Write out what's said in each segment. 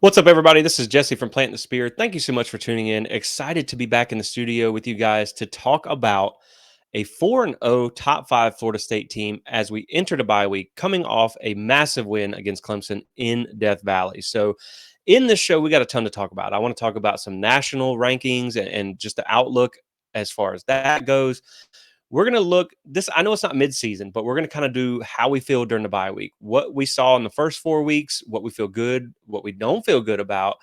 What's up, everybody? This is Jesse from Plant the Spear. Thank you so much for tuning in. Excited to be back in the studio with you guys to talk about a 4-0 top five Florida State team as we enter the bye week, coming off a massive win against Clemson in Death Valley. So, in this show, we got a ton to talk about. I want to talk about some national rankings and just the outlook as far as that goes. We're going to look this. I know it's not midseason, but we're going to kind of do how we feel during the bye week, what we saw in the first 4 weeks, what we feel good, what we don't feel good about,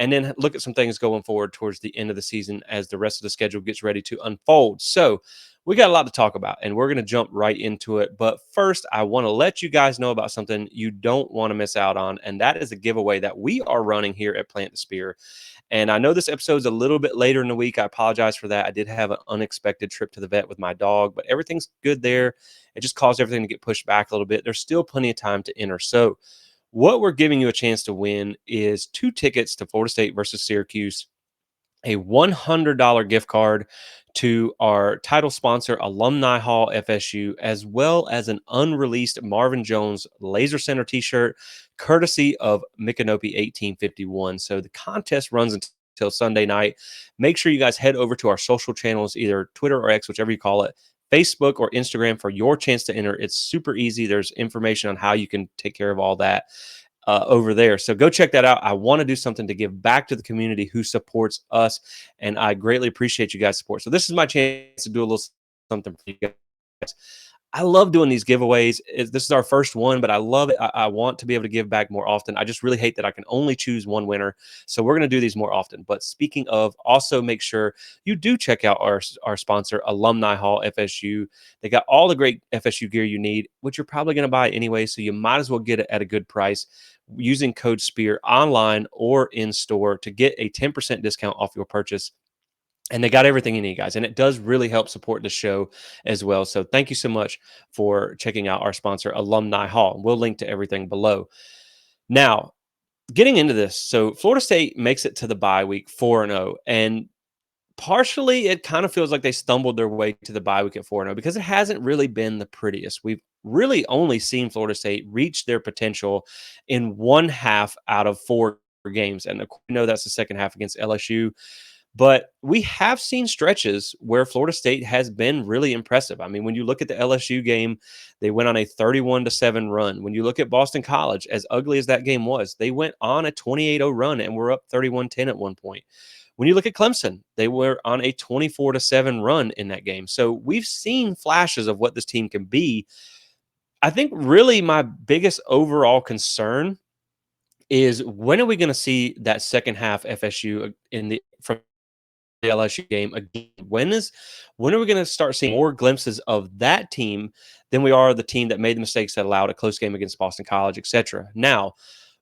and then look at some things going forward towards the end of the season as the rest of the schedule gets ready to unfold. So, we got a lot to talk about, and we're going to jump right into it. But first, I want to let you guys know about something you don't want to miss out on, and that is a giveaway that we are running here at Plant the Spear. And I know this episode is a little bit later in the week. I apologize for that. I did have an unexpected trip to the vet with my dog, but everything's good there. It just caused everything to get pushed back a little bit. There's still plenty of time to enter. So, what we're giving you a chance to win is 2 tickets to Florida State versus Syracuse, a $100 gift card to our title sponsor, Alumni Hall FSU, as well as an unreleased Marvin Jones Laser Center t-shirt, courtesy of Micanopy 1851. So the contest runs until Sunday night. Make sure you guys head over to our social channels, either Twitter or X, whichever you call it, Facebook or Instagram, for your chance to enter. It's super easy. There's information on how you can take care of all that over there. So go check that out. I want to do something to give back to the community who supports us, and I greatly appreciate you guys' support. So this is my chance to do a little something for you guys. I love doing these giveaways. This is our first one, but I love it. I want to be able to give back more often. I just really hate that I can only choose one winner. So we're going to do these more often. But speaking of, also make sure you do check out our sponsor, Alumni Hall FSU. They got all the great FSU gear you need, which you're probably going to buy anyway. So you might as well get it at a good price using code SPEAR online or in store to get a 10% discount off your purchase. And they got everything you need, guys. And it does really help support the show as well. So thank you so much for checking out our sponsor, Alumni Hall. We'll link to everything below. Now, getting into this. So Florida State makes it to the bye week 4-0. And partially, it kind of feels like they stumbled their way to the bye week at 4-0 because it hasn't really been the prettiest. We've really only seen Florida State reach their potential in one half out of 4 games. And we know that's the second half against LSU. But we have seen stretches where Florida State has been really impressive. I mean, when you look at the LSU game, they went on a 31-7 run. When you look at Boston College, as ugly as that game was, they went on a 28-0 run and were up 31-10 at one point. When you look at Clemson, they were on a 24-7 run in that game. So we've seen flashes of what this team can be. I think really my biggest overall concern is, when are we going to see that second half FSU from the LSU game again? When are we going to start seeing more glimpses of that team than we are the team that made the mistakes that allowed a close game against Boston College, etc.? Now,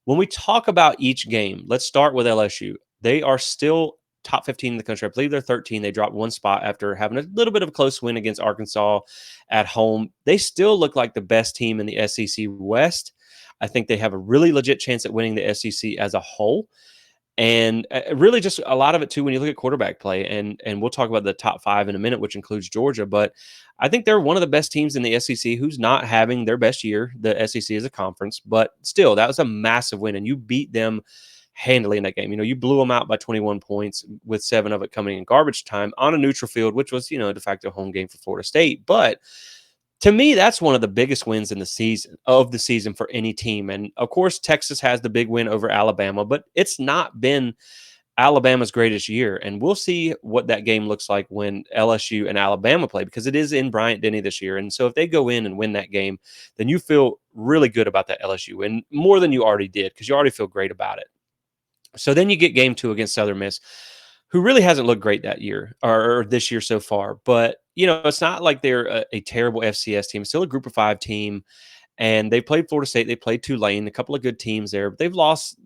when we talk about each game, let's start with LSU. They are still top 15 in the country. I believe they're 13. They dropped one spot after having a little bit of a close win against Arkansas at home. They still look like the best team in the SEC West. I think they have a really legit chance at winning the SEC as a whole. And really just a lot of it, too, when you look at quarterback play. And we'll talk about the top 5 in a minute, which includes Georgia. But I think they're one of the best teams in the SEC who's not having their best year, the SEC as a conference. But still, that was a massive win. And you beat them handily in that game. You blew them out by 21 points with 7 of it coming in garbage time on a neutral field, which was, de facto home game for Florida State. But to me, that's one of the biggest wins in the season for any team. And of course, Texas has the big win over Alabama, but it's not been Alabama's greatest year. And we'll see what that game looks like when LSU and Alabama play, because it is in Bryant-Denny this year. And so if they go in and win that game, then you feel really good about that LSU win, more than you already did, because you already feel great about it. So then you get game 2 against Southern Miss, who really hasn't looked great that year or this year so far. But, it's not like they're a terrible FCS team. It's still a group of 5 team. And they played Florida State. They played Tulane, a couple of good teams there. But they've lost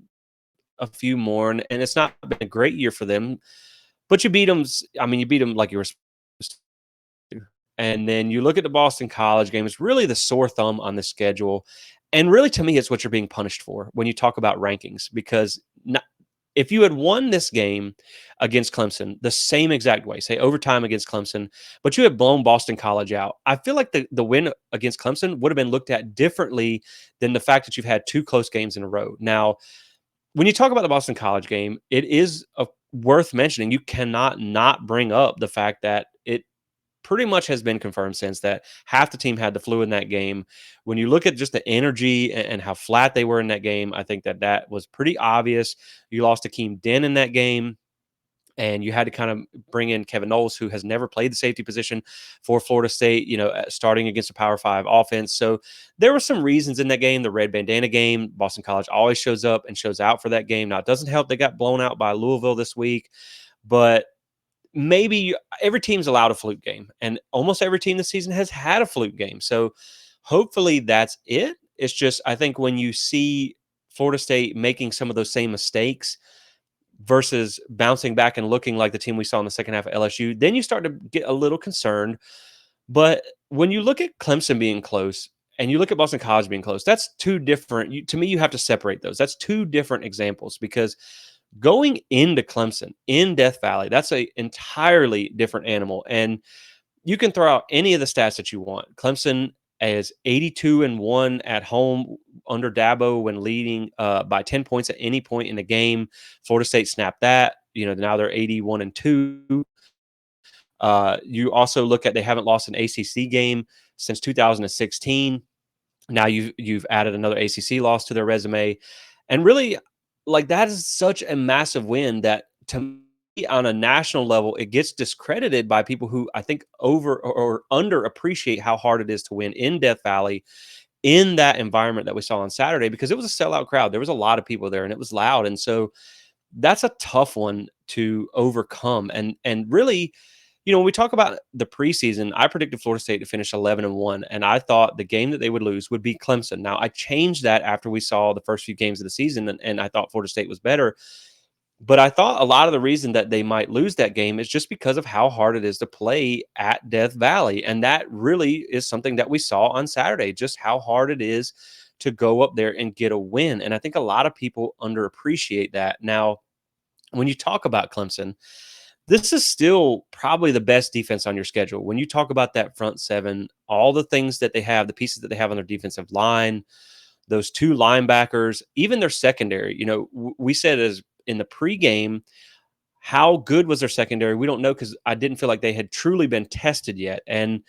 a few more, and it's not been a great year for them. But you beat them. I mean, you beat them like you were supposed to. And then you look at the Boston College game. It's really the sore thumb on the schedule. And really, to me, it's what you're being punished for when you talk about rankings. Because if you had won this game against Clemson the same exact way, say overtime against Clemson, but you had blown Boston College out, I feel like the win against Clemson would have been looked at differently than the fact that you've had 2 close games in a row. Now, when you talk about the Boston College game, it is worth mentioning. You cannot not bring up the fact that it pretty much has been confirmed since that half the team had the flu in that game. When you look at just the energy and how flat they were in that game, I think that that was pretty obvious. You lost Akeem Den in that game, and you had to kind of bring in Kevin Knowles, who has never played the safety position for Florida State, starting against a Power Five offense. So there were some reasons in that game. The red bandana game, Boston College always shows up and shows out for that game. Now, it doesn't help they got blown out by Louisville this week, but maybe every team's allowed a fluke game, and almost every team this season has had a fluke game. So hopefully that's it. It's just, I think when you see Florida State making some of those same mistakes, versus bouncing back and looking like the team we saw in the second half of LSU, then you start to get a little concerned. But when you look at Clemson being close and you look at Boston College being close, that's two different. To me, you have to separate those. That's two different examples because going into Clemson in Death Valley, that's a entirely different animal. And you can throw out any of the stats that you want. Clemson is 82-1 at home under Dabo when leading by 10 points at any point in the game. Florida State snapped that. Now they're 81-2. You also look at they haven't lost an ACC game since 2016. Now you've added another ACC loss to their resume, and really, like that is such a massive win that to me on a national level it gets discredited by people who I think over or underappreciate how hard it is to win in Death Valley in that environment that we saw on Saturday because it was a sellout crowd. There was a lot of people there and it was loud, and so that's a tough one to overcome. And really, when we talk about the preseason, I predicted Florida State to finish 11-1, and I thought the game that they would lose would be Clemson. Now, I changed that after we saw the first few games of the season, and I thought Florida State was better. But I thought a lot of the reason that they might lose that game is just because of how hard it is to play at Death Valley. And that really is something that we saw on Saturday, just how hard it is to go up there and get a win. And I think a lot of people underappreciate that. Now, when you talk about Clemson, this is still probably the best defense on your schedule. When you talk about that front seven, all the things that they have, the pieces that they have on their defensive line, those two linebackers, even their secondary. We said as in the pregame, how good was their secondary? We don't know because I didn't feel like they had truly been tested yet. And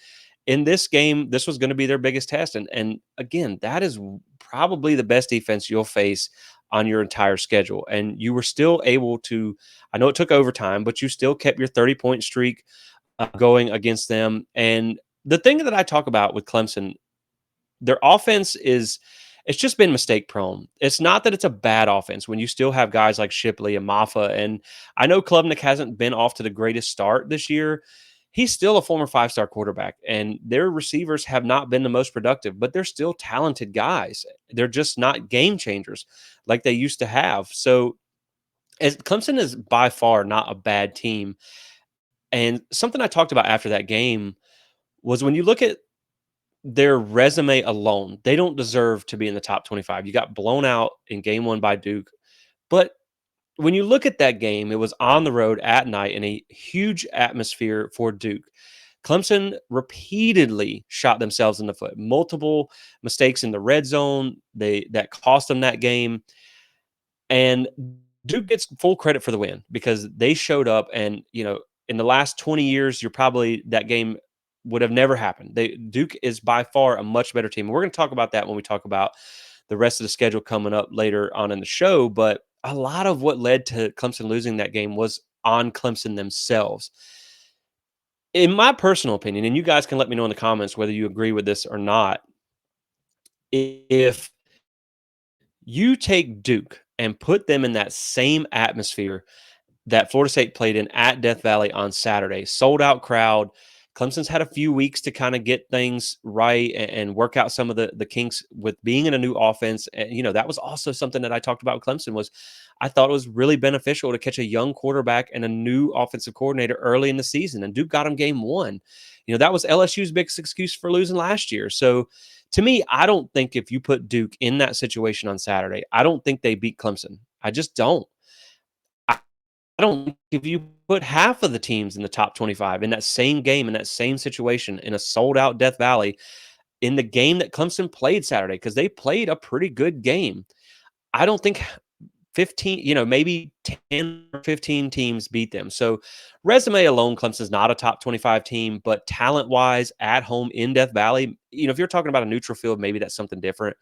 in this game, this was going to be their biggest test. And again, that is probably the best defense you'll face on your entire schedule. And you were still able to, I know it took overtime, but you still kept your 30-point streak going against them. And the thing that I talk about with Clemson, their offense it's just been mistake prone. It's not that it's a bad offense when you still have guys like Shipley and Maffa. And I know Klubnik hasn't been off to the greatest start this year. He's still a former 5-star quarterback, and their receivers have not been the most productive, but they're still talented guys. They're just not game changers like they used to have. So as Clemson is by far not a bad team. And something I talked about after that game was when you look at their resume alone, they don't deserve to be in the top 25. You got blown out in game one by Duke. But when you look at that game, it was on the road at night in a huge atmosphere for Duke. Clemson repeatedly shot themselves in the foot. Multiple mistakes in the red zone that cost them that game. And Duke gets full credit for the win because they showed up and, in the last 20 years, that game would have never happened. Duke is by far a much better team. We're going to talk about that when we talk about the rest of the schedule coming up later on in the show. But a lot of what led to Clemson losing that game was on Clemson themselves. In my personal opinion, and you guys can let me know in the comments whether you agree with this or not, if you take Duke and put them in that same atmosphere that Florida State played in at Death Valley on Saturday, sold out crowd. Clemson's had a few weeks to kind of get things right and work out some of the kinks with being in a new offense. And, that was also something that I talked about with Clemson was I thought it was really beneficial to catch a young quarterback and a new offensive coordinator early in the season. And Duke got him game one. That was LSU's biggest excuse for losing last year. So to me, I don't think if you put Duke in that situation on Saturday, I don't think they beat Clemson. I just don't. I don't think if you put half of the teams in the top 25 in that same game, in that same situation, in a sold-out Death Valley, in the game that Clemson played Saturday, because they played a pretty good game. I don't think 15, maybe 10 or 15 teams beat them. So resume alone, Clemson's not a top 25 team, but talent wise at home in Death Valley, if you're talking about a neutral field, maybe that's something different.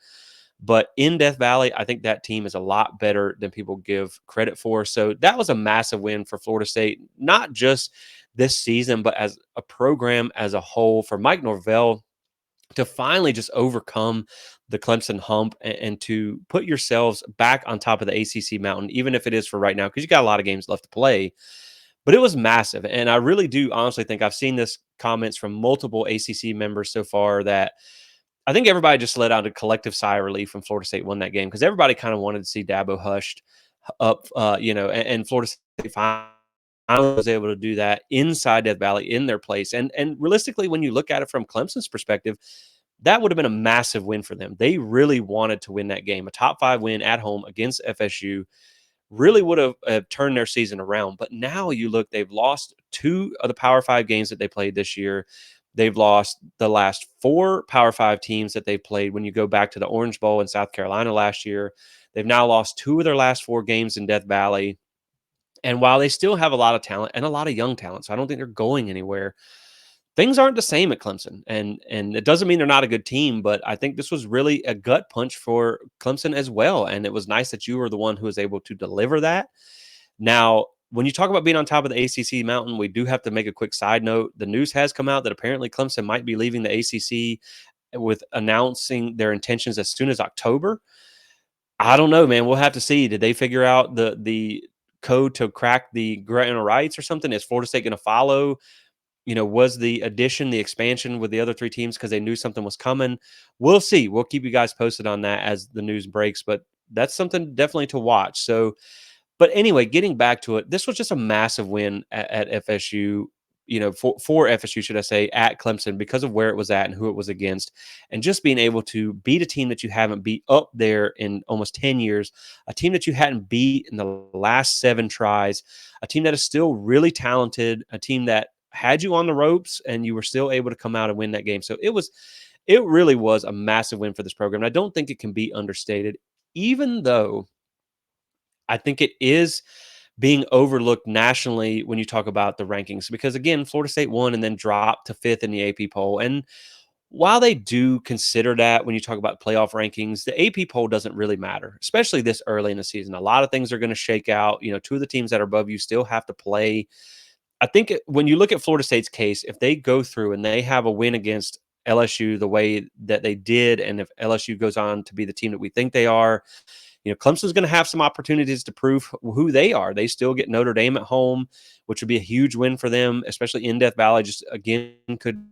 But in Death Valley, I think that team is a lot better than people give credit for. So that was a massive win for Florida State, not just this season, but as a program as a whole for Mike Norvell to finally just overcome the Clemson hump and to put yourselves back on top of the ACC mountain, even if it is for right now, because you got a lot of games left to play. But it was massive. And I really do honestly think I've seen this comments from multiple ACC members so far that I think everybody just let out a collective sigh of relief when Florida State won that game because everybody kind of wanted to see Dabo hushed up, and Florida State finally was able to do that inside Death Valley in their place. And realistically, when you look at it from Clemson's perspective, that would have been a massive win for them. They really wanted to win that game, a top 5 win at home against FSU. Really would have turned their season around. But now you look, they've lost 2 of the Power 5 games that they played this year. They've lost the last 4 Power 5 teams that they've played when you go back to the Orange Bowl in South Carolina last year. They've now lost 2 of their last 4 games in Death Valley. And while they still have a lot of talent and a lot of young talent, so I don't think they're going anywhere, things aren't the same at Clemson. And it doesn't mean they're not a good team, but I think this was really a gut punch for Clemson as well. And it was nice that you were the one who was able to deliver that. Now, when you talk about being on top of the ACC mountain, we do have to make a quick side note. The news has come out that apparently Clemson might be leaving the ACC with announcing their intentions as soon as October. I don't know, man. We'll have to see. Did they figure out the code to crack the grant of rights or something? Is Florida State going to follow? Was the addition, the expansion with the other 3 teams because they knew something was coming? We'll see. We'll keep you guys posted on that as the news breaks, but that's something definitely to watch. So, but anyway, getting back to it, this was just a massive win at FSU, for FSU, should I say, at Clemson because of where it was at and who it was against. And just being able to beat a team that you haven't beat up there in almost 10 years, a team that you hadn't beat in the last 7 tries, a team that is still really talented, a team that had you on the ropes and you were still able to come out and win that game. So it really was a massive win for this program. And I don't think it can be understated, even though I think it is being overlooked nationally when you talk about the rankings because again, Florida State won and then dropped to 5th in the AP poll. And while they do consider that when you talk about playoff rankings, the AP poll doesn't really matter, especially this early in the season. A lot of things are going to shake out. 2 of the teams that are above you still have to play. I think when you look at Florida State's case, if they go through and they have a win against LSU the way that they did, and if LSU goes on to be the team that we think they are, Clemson's going to have some opportunities to prove who they are. They still get Notre Dame at home, which would be a huge win for them, especially in Death Valley. Just again, could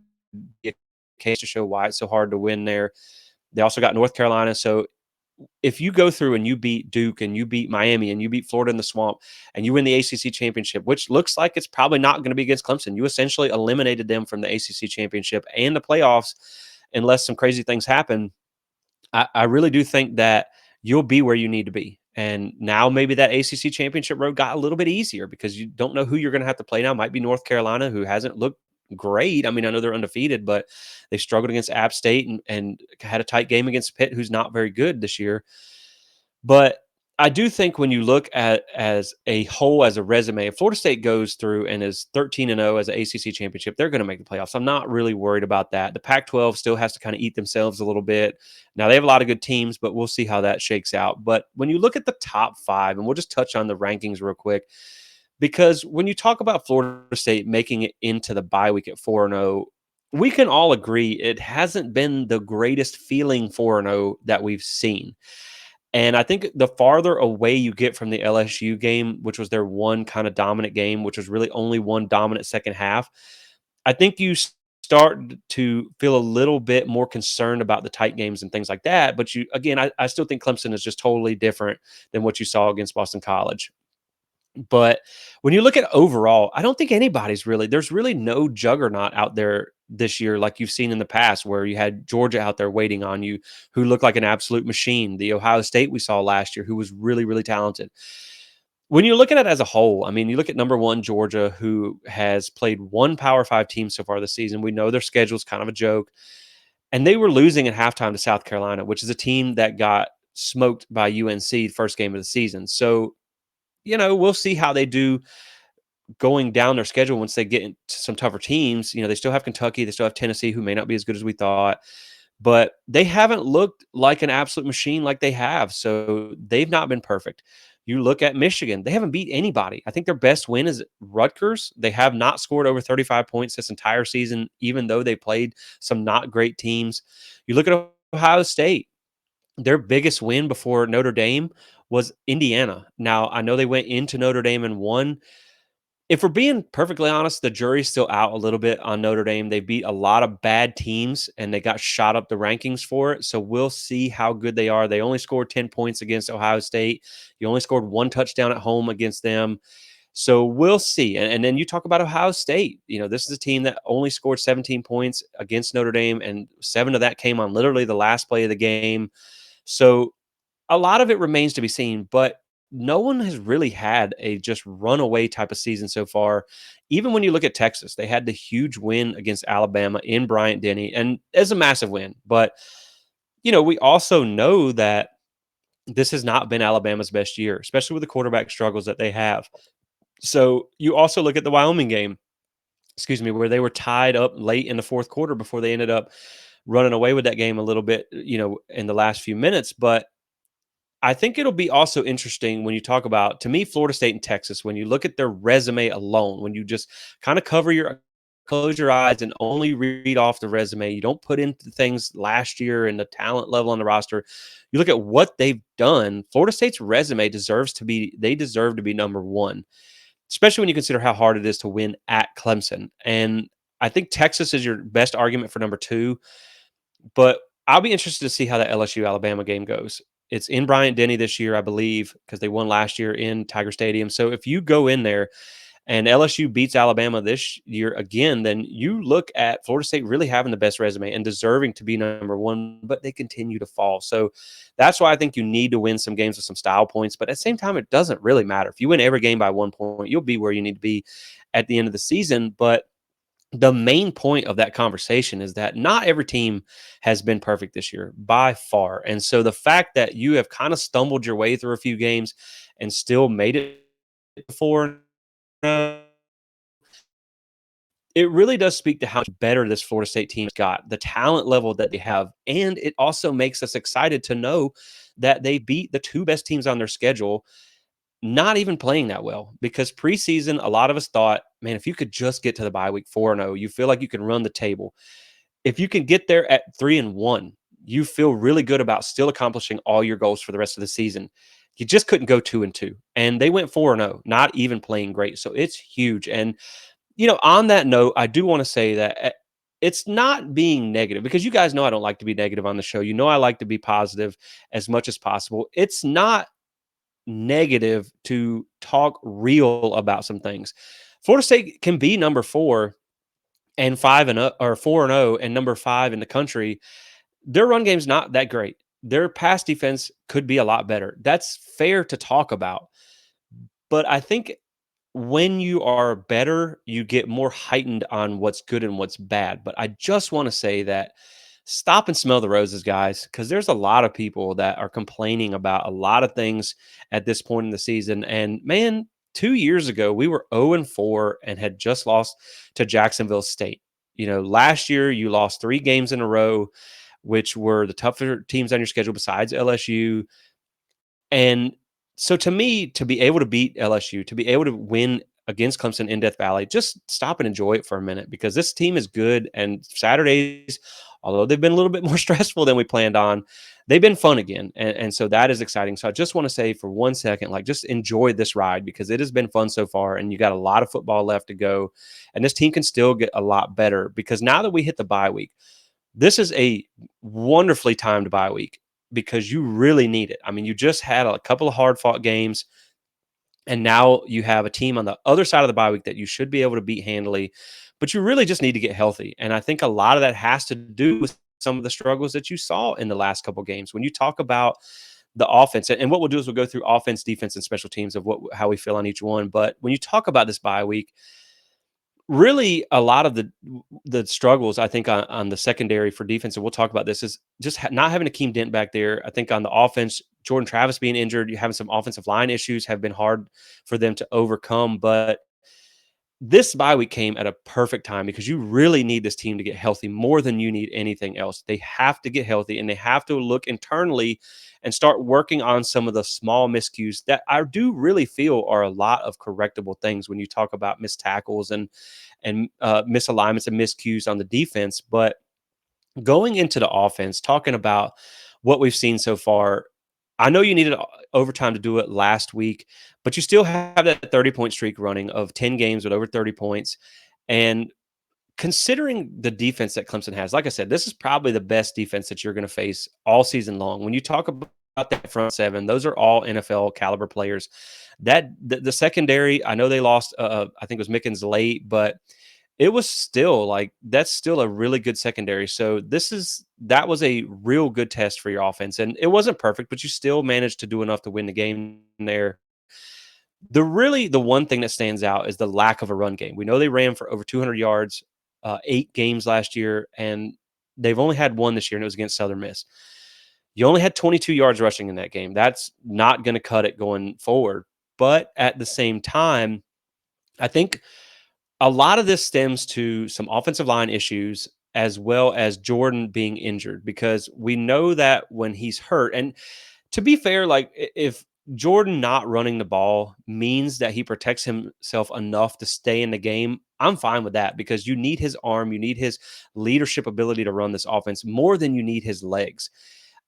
be a case to show why it's so hard to win there. They also got North Carolina. So if you go through and you beat Duke and you beat Miami and you beat Florida in the Swamp and you win the ACC championship, which looks like it's probably not going to be against Clemson, you essentially eliminated them from the ACC championship and the playoffs unless some crazy things happen. I really do think that you'll be where you need to be. And now maybe that ACC championship road got a little bit easier because you don't know who you're going to have to play now. Might be North Carolina, who hasn't looked great. I mean, I know they're undefeated, but they struggled against App State and had a tight game against Pitt, who's not very good this year. But I do think when you look at as a whole, as a resume, if Florida State goes through and is 13-0 as an ACC championship, they're going to make the playoffs. I'm not really worried about that. The Pac-12 still has to kind of eat themselves a little bit. Now, they have a lot of good teams, but we'll see how that shakes out. But when you look at the top 5, and we'll just touch on the rankings real quick, because when you talk about Florida State making it into the bye week at 4-0, we can all agree it hasn't been the greatest feeling 4-0 that we've seen. And I think the farther away you get from the LSU game, which was their one kind of dominant game, which was really only one dominant second half, I think you start to feel a little bit more concerned about the tight games and things like that. But I still think Clemson is just totally different than what you saw against Boston College. But when you look at overall, I don't think there's really no juggernaut out there this year like you've seen in the past where you had Georgia out there waiting on you who looked like an absolute machine. The Ohio State we saw last year who was really, really talented. When you look at it as a whole, I mean, you look at number 1, Georgia, who has played one Power 5 team so far this season. We know their schedule is kind of a joke. And they were losing at halftime to South Carolina, which is a team that got smoked by UNC first game of the season. So, we'll see how they do going down their schedule once they get into some tougher teams. They still have Kentucky, they still have Tennessee, who may not be as good as we thought, but they haven't looked like an absolute machine like they have. So they've not been perfect. You look at Michigan, they haven't beat anybody. I think their best win is Rutgers. They have not scored over 35 points this entire season, even though they played some not great teams. You look at Ohio State, their biggest win before Notre Dame was Indiana. Now, I know they went into Notre Dame and won. If we're being perfectly honest, the jury's still out a little bit on Notre Dame. They beat a lot of bad teams and they got shot up the rankings for it. So we'll see how good they are. They only scored 10 points against Ohio State. You only scored one touchdown at home against them. So we'll see. And then you talk about Ohio State. This is a team that only scored 17 points against Notre Dame, and 7 of that came on literally the last play of the game. So a lot of it remains to be seen, but no one has really had a just runaway type of season so far. Even when you look at Texas, they had the huge win against Alabama in Bryant Denny, and it's a massive win. But, we also know that this has not been Alabama's best year, especially with the quarterback struggles that they have. So you also look at the Wyoming game, excuse me, where they were tied up late in the fourth quarter before they ended up running away with that game a little bit, in the last few minutes. But I think it'll be also interesting when you talk about, to me, Florida State and Texas, when you look at their resume alone, when you just kind of close your eyes and only read off the resume, you don't put in the things last year and the talent level on the roster. You look at what they've done. Florida State's resume they deserve to be number one, especially when you consider how hard it is to win at Clemson. And I think Texas is your best argument for number two. But I'll be interested to see how that LSU Alabama game goes. It's in Bryant Denny this year, I believe, because they won last year in Tiger Stadium. So if you go in there and LSU beats Alabama this year again, then you look at Florida State really having the best resume and deserving to be number one, but they continue to fall. So that's why I think you need to win some games with some style points. But at the same time, it doesn't really matter. If you win every game by 1 point, you'll be where you need to be at the end of the season. But the main point of that conversation is that not every team has been perfect this year by far. And so the fact that you have kind of stumbled your way through a few games and still made it before, it really does speak to how much better this Florida State team's got, the talent level that they have. And it also makes us excited to know that they beat the two best teams on their schedule, not even playing that well, because preseason, a lot of us thought, man, if you could just get to the bye week 4-0, you feel like you can run the table. If you can get there at 3-1, you feel really good about still accomplishing all your goals for the rest of the season. You just couldn't go 2-2, and they went 4-0, not even playing great. So it's huge. And on that note, I do want to say that it's not being negative, because you guys know I don't like to be negative on the show. I like to be positive as much as possible. It's not negative to talk real about some things. Florida State can be number 4 and 5-0, or 4-0 and number 5 in the country. Their run game's not that great. Their pass defense could be a lot better. That's fair to talk about. But I think when you are better, you get more heightened on what's good and what's bad. But I just want to say that stop and smell the roses, guys, because there's a lot of people that are complaining about a lot of things at this point in the season. And man, 2 years ago, we were 0-4 and had just lost to Jacksonville State. Last year, you lost 3 games in a row, which were the tougher teams on your schedule besides LSU. And so to me, to be able to beat LSU, to be able to win against Clemson in Death Valley, just stop and enjoy it for a minute, because this team is good. And Saturdays, although they've been a little bit more stressful than we planned on, they've been fun again. And so that is exciting. So I just want to say for 1 second, like, just enjoy this ride, because it has been fun so far and you got a lot of football left to go. And this team can still get a lot better, because now that we hit the bye week, this is a wonderfully timed bye week, because you really need it. I mean, you just had a couple of hard fought games, and now you have a team on the other side of the bye week that you should be able to beat handily, but you really just need to get healthy. And I think a lot of that has to do with some of the struggles that you saw in the last couple of games. When you talk about the offense, and what we'll do is we'll go through offense, defense, and special teams of how we feel on each one. But when you talk about this bye week, Really, a lot of the struggles, I think, on the secondary for defense, and we'll talk about this, is just not having Akeem Dent back there. I think on the offense, Jordan Travis being injured, you having some offensive line issues have been hard for them to overcome. But this bye week came at a perfect time because you really need this team to get healthy more than you need anything else. They have to get healthy and they have to look internally and start working on some of the small miscues that I do really feel are a lot of correctable things when you talk about missed tackles and misalignments and miscues on the defense. But going into the offense, talking about what we've seen so far, I know you needed overtime to do it last week, but you still have that 30-point streak running of 10 games with over 30 points. And considering the defense that Clemson has, like I said, this is probably the best defense that you're going to face all season long. When you talk about that front seven, those are all NFL caliber players. That the secondary, I know they lost. I think it was Mickens late, but it was still like that's still a really good secondary. So that was a real good test for your offense, and it wasn't perfect, but you still managed to do enough to win the game there. The one thing that stands out is the lack of a run game. We know they ran for over 200 yards, 8 games last year, and they've only had one this year, and it was against Southern Miss. You only had 22 yards rushing in that game. That's not going to cut it going forward. But at the same time, I think a lot of this stems to some offensive line issues as well as Jordan being injured because we know that when he's hurt, and to be fair, like if Jordan not running the ball means that he protects himself enough to stay in the game, I'm fine with that because you need his arm, you need his leadership ability to run this offense more than you need his legs.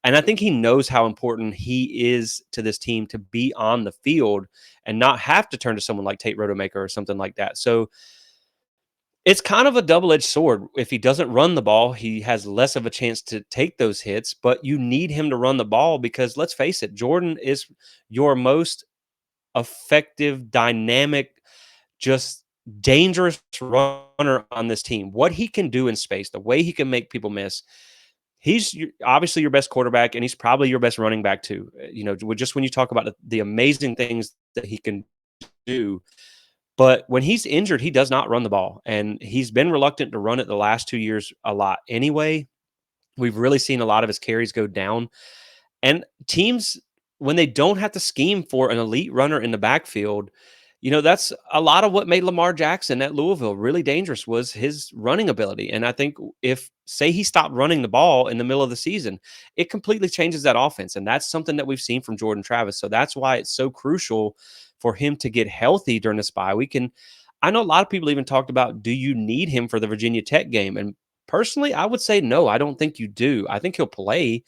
And I think he knows how important he is to this team to be on the field and not have to turn to someone like Tate Rodemaker or something like that. So it's kind of a double-edged sword. If he doesn't run the ball, he has less of a chance to take those hits, but you need him to run the ball because let's face it, Jordan is your most effective, dynamic, just dangerous runner on this team. What he can do in space, the way he can make people miss, obviously your best quarterback, and he's probably your best running back too. Just when you talk about the amazing things that he can do, but when he's injured, he does not run the ball, and he's been reluctant to run it the last 2 years a lot anyway. We've really seen a lot of his carries go down, and teams, when they don't have to scheme for an elite runner in the backfield, that's a lot of what made Lamar Jackson at Louisville really dangerous was his running ability. And I think if, say, he stopped running the ball in the middle of the season, it completely changes that offense. And that's something that we've seen from Jordan Travis. So that's why it's so crucial for him to get healthy during this bye week. And I know a lot of people even talked about, do you need him for the Virginia Tech game? And personally, I would say no, I don't think you do. I think he'll play,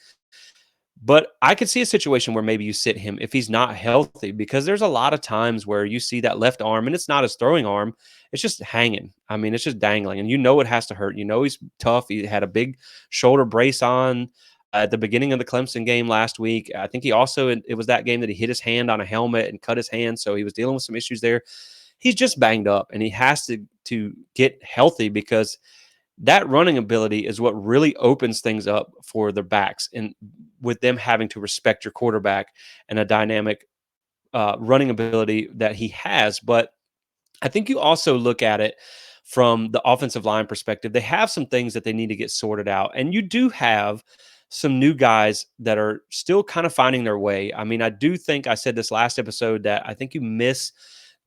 but I could see a situation where maybe you sit him if he's not healthy, because there's a lot of times where you see that left arm and it's not his throwing arm. It's just hanging. I mean, it's just dangling, and it has to hurt. He's tough. He had a big shoulder brace on at the beginning of the Clemson game last week. I think he also, it was that game that he hit his hand on a helmet and cut his hand. So he was dealing with some issues there. He's just banged up, and he has to get healthy because that running ability is what really opens things up for the backs, and with them having to respect your quarterback and a dynamic running ability that he has. But I think you also look at it from the offensive line perspective. They have some things that they need to get sorted out, and you do have some new guys that are still kind of finding their way. I mean, I do think I said this last episode that I think you miss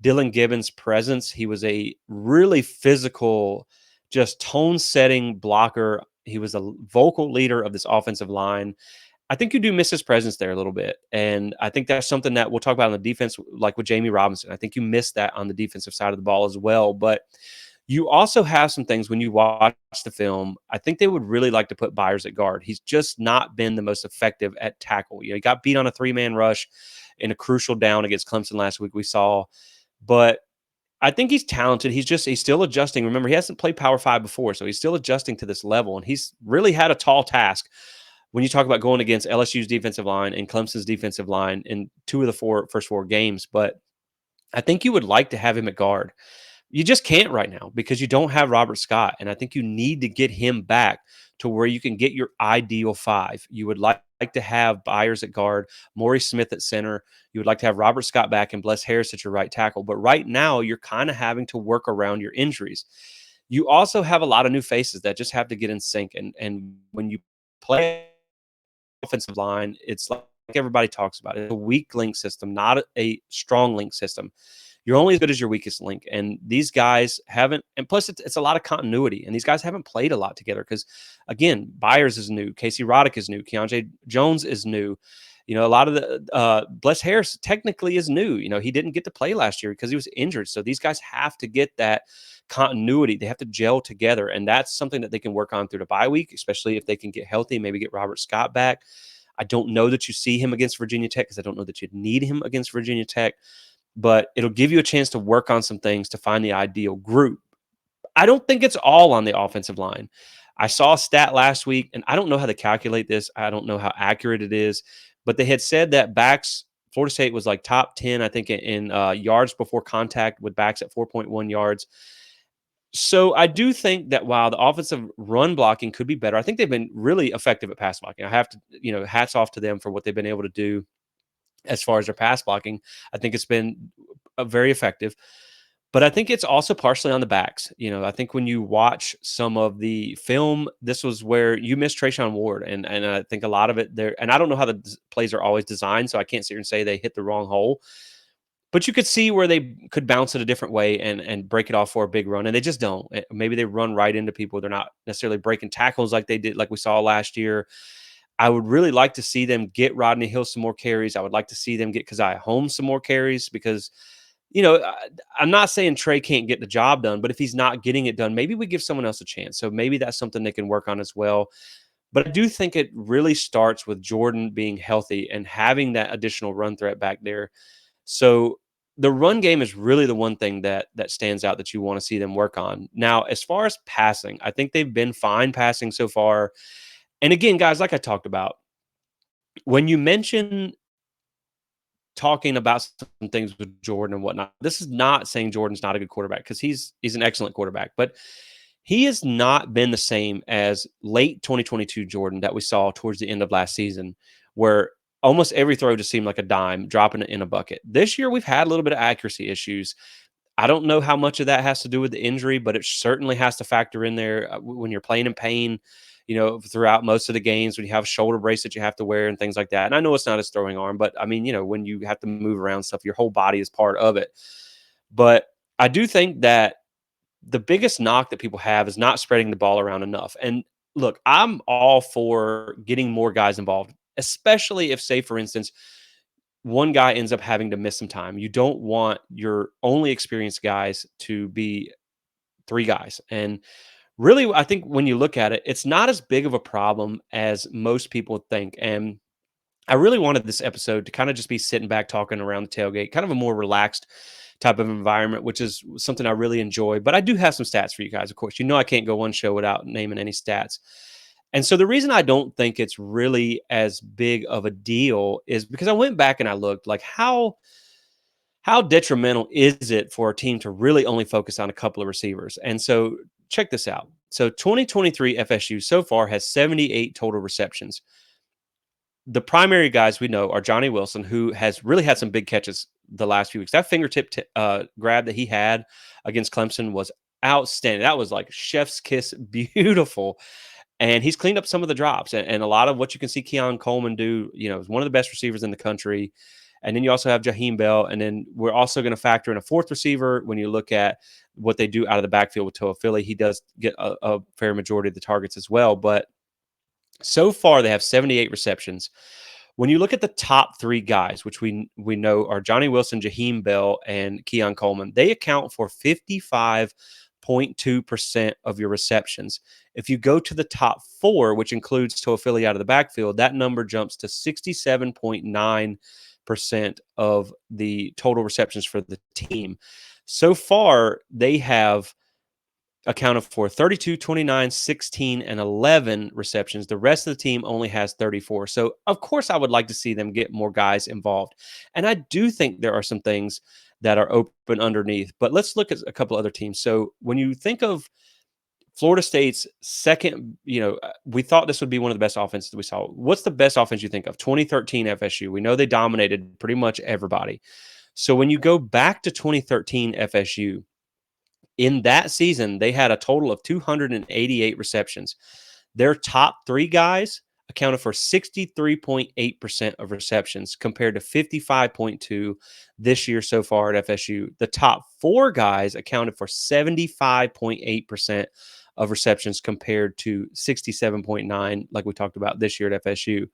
Dylan Gibbons' presence. He was a really physical, just tone setting blocker. He was a vocal leader of this offensive line. I think you do miss his presence there a little bit. And I think that's something that we'll talk about on the defense, like with Jamie Robinson. I think you miss that on the defensive side of the ball as well. But you also have some things when you watch the film. I think they would really like to put Byers at guard. He's just not been the most effective at tackle. He got beat on a 3-man rush in a crucial down against Clemson last week, we saw. But I think he's talented. He's still adjusting. Remember, he hasn't played Power 5 before, so he's still adjusting to this level. And he's really had a tall task when you talk about going against LSU's defensive line and Clemson's defensive line in 2 of the first 4 games. But I think you would like to have him at guard. You just can't right now because you don't have Robert Scott. And I think you need to get him back to where you can get your ideal 5. You would like like to have Byers at guard, Maury Smith at center. You would like to have Robert Scott back and Bless Harris at your right tackle. But right now, you're kind of having to work around your injuries. You also have a lot of new faces that just have to get in sync. And when you play offensive line, it's like everybody talks about it. It's a weak link system, not a strong link system. You're only as good as your weakest link. And these guys haven't, and plus it's a lot of continuity. And these guys haven't played a lot together because, again, Byers is new, Casey Roddick is new, Keontae Jones is new. A lot of the Bless Harris technically is new. He didn't get to play last year because he was injured. So these guys have to get that continuity. They have to gel together. And that's something that they can work on through the bye week, especially if they can get healthy, maybe get Robert Scott back. I don't know that you see him against Virginia Tech because I don't know that you'd need him against Virginia Tech, but it'll give you a chance to work on some things to find the ideal group. I don't think it's all on the offensive line. I saw a stat last week, and I don't know how to calculate this. I don't know how accurate it is, but they had said that backs, Florida State was like top 10, I think, in yards before contact with backs at 4.1 yards. So I do think that while the offensive run blocking could be better, I think they've been really effective at pass blocking. I have to, hats off to them for what they've been able to do as far as their pass blocking. I think it's been very effective. But I think it's also partially on the backs. I think when you watch some of the film, this was where you missed Trayshawn Ward. And I think a lot of it there, and I don't know how the plays are always designed, so I can't sit here and say they hit the wrong hole. But you could see where they could bounce it a different way and break it off for a big run, and they just don't. Maybe they run right into people. They're not necessarily breaking tackles like they did, like we saw last year. I would really like to see them get Rodney Hill some more carries. I would like to see them get Keziah Holmes some more carries because, I'm not saying Trey can't get the job done, but if he's not getting it done, maybe we give someone else a chance. So maybe that's something they can work on as well. But I do think it really starts with Jordan being healthy and having that additional run threat back there. So the run game is really the one thing that stands out that you want to see them work on. Now, as far as passing, I think they've been fine passing so far. And again, guys, like I talked about, when you mention talking about some things with Jordan and whatnot, this is not saying Jordan's not a good quarterback because he's an excellent quarterback, but he has not been the same as late 2022 Jordan that we saw towards the end of last season, where almost every throw just seemed like a dime, dropping it in a bucket. This year, we've had a little bit of accuracy issues. I don't know how much of that has to do with the injury, but it certainly has to factor in there when you're playing in pain, throughout most of the games, when you have a shoulder brace that you have to wear and things like that. And I know it's not his throwing arm, but I mean, when you have to move around stuff, your whole body is part of it. But I do think that the biggest knock that people have is not spreading the ball around enough. And look, I'm all for getting more guys involved, especially if, say, for instance, one guy ends up having to miss some time. You don't want your only experienced guys to be three guys. And really, I think when you look at it, it's not as big of a problem as most people think. And I really wanted this episode to kind of just be sitting back talking around the tailgate, kind of a more relaxed type of environment, which is something I really enjoy. But I do have some stats for you guys, of course. I can't go one show without naming any stats. And so the reason I don't think it's really as big of a deal is because I went back and I looked like how detrimental is it for a team to really only focus on a couple of receivers? And so check this out. So 2023 FSU so far has 78 total receptions. The primary guys we know are Johnny Wilson, who has really had some big catches the last few weeks. That fingertip grab that he had against Clemson was outstanding. That was like chef's kiss, beautiful. And he's cleaned up some of the drops. And a lot of what you can see Keon Coleman do, is one of the best receivers in the country. And then you also have Jaheim Bell. And then we're also going to factor in a fourth receiver when you look at what they do out of the backfield with Toa Philly. He does get a fair majority of the targets as well. But so far, they have 78 receptions. When you look at the top three guys, which we know are Johnny Wilson, Jaheim Bell, and Keon Coleman, they account for 55.2% of your receptions. If you go to the top four, which includes Toa Philly out of the backfield, that number jumps to 67.9% of the total receptions for the team. So far, they have accounted for 32, 29, 16, and 11 receptions. The rest of the team only has 34. So, of course, I would like to see them get more guys involved. And I do think there are some things that are open underneath. But let's look at a couple other teams. So, when you think of Florida State's second, we thought this would be one of the best offenses we saw. What's the best offense you think of? 2013 FSU. We know they dominated pretty much everybody. So when you go back to 2013 FSU, in that season, they had a total of 288 receptions. Their top three guys accounted for 63.8% of receptions compared to 55.2 this year so far at FSU. The top four guys accounted for 75.8% of receptions compared to 67.9 like we talked about this year at FSU.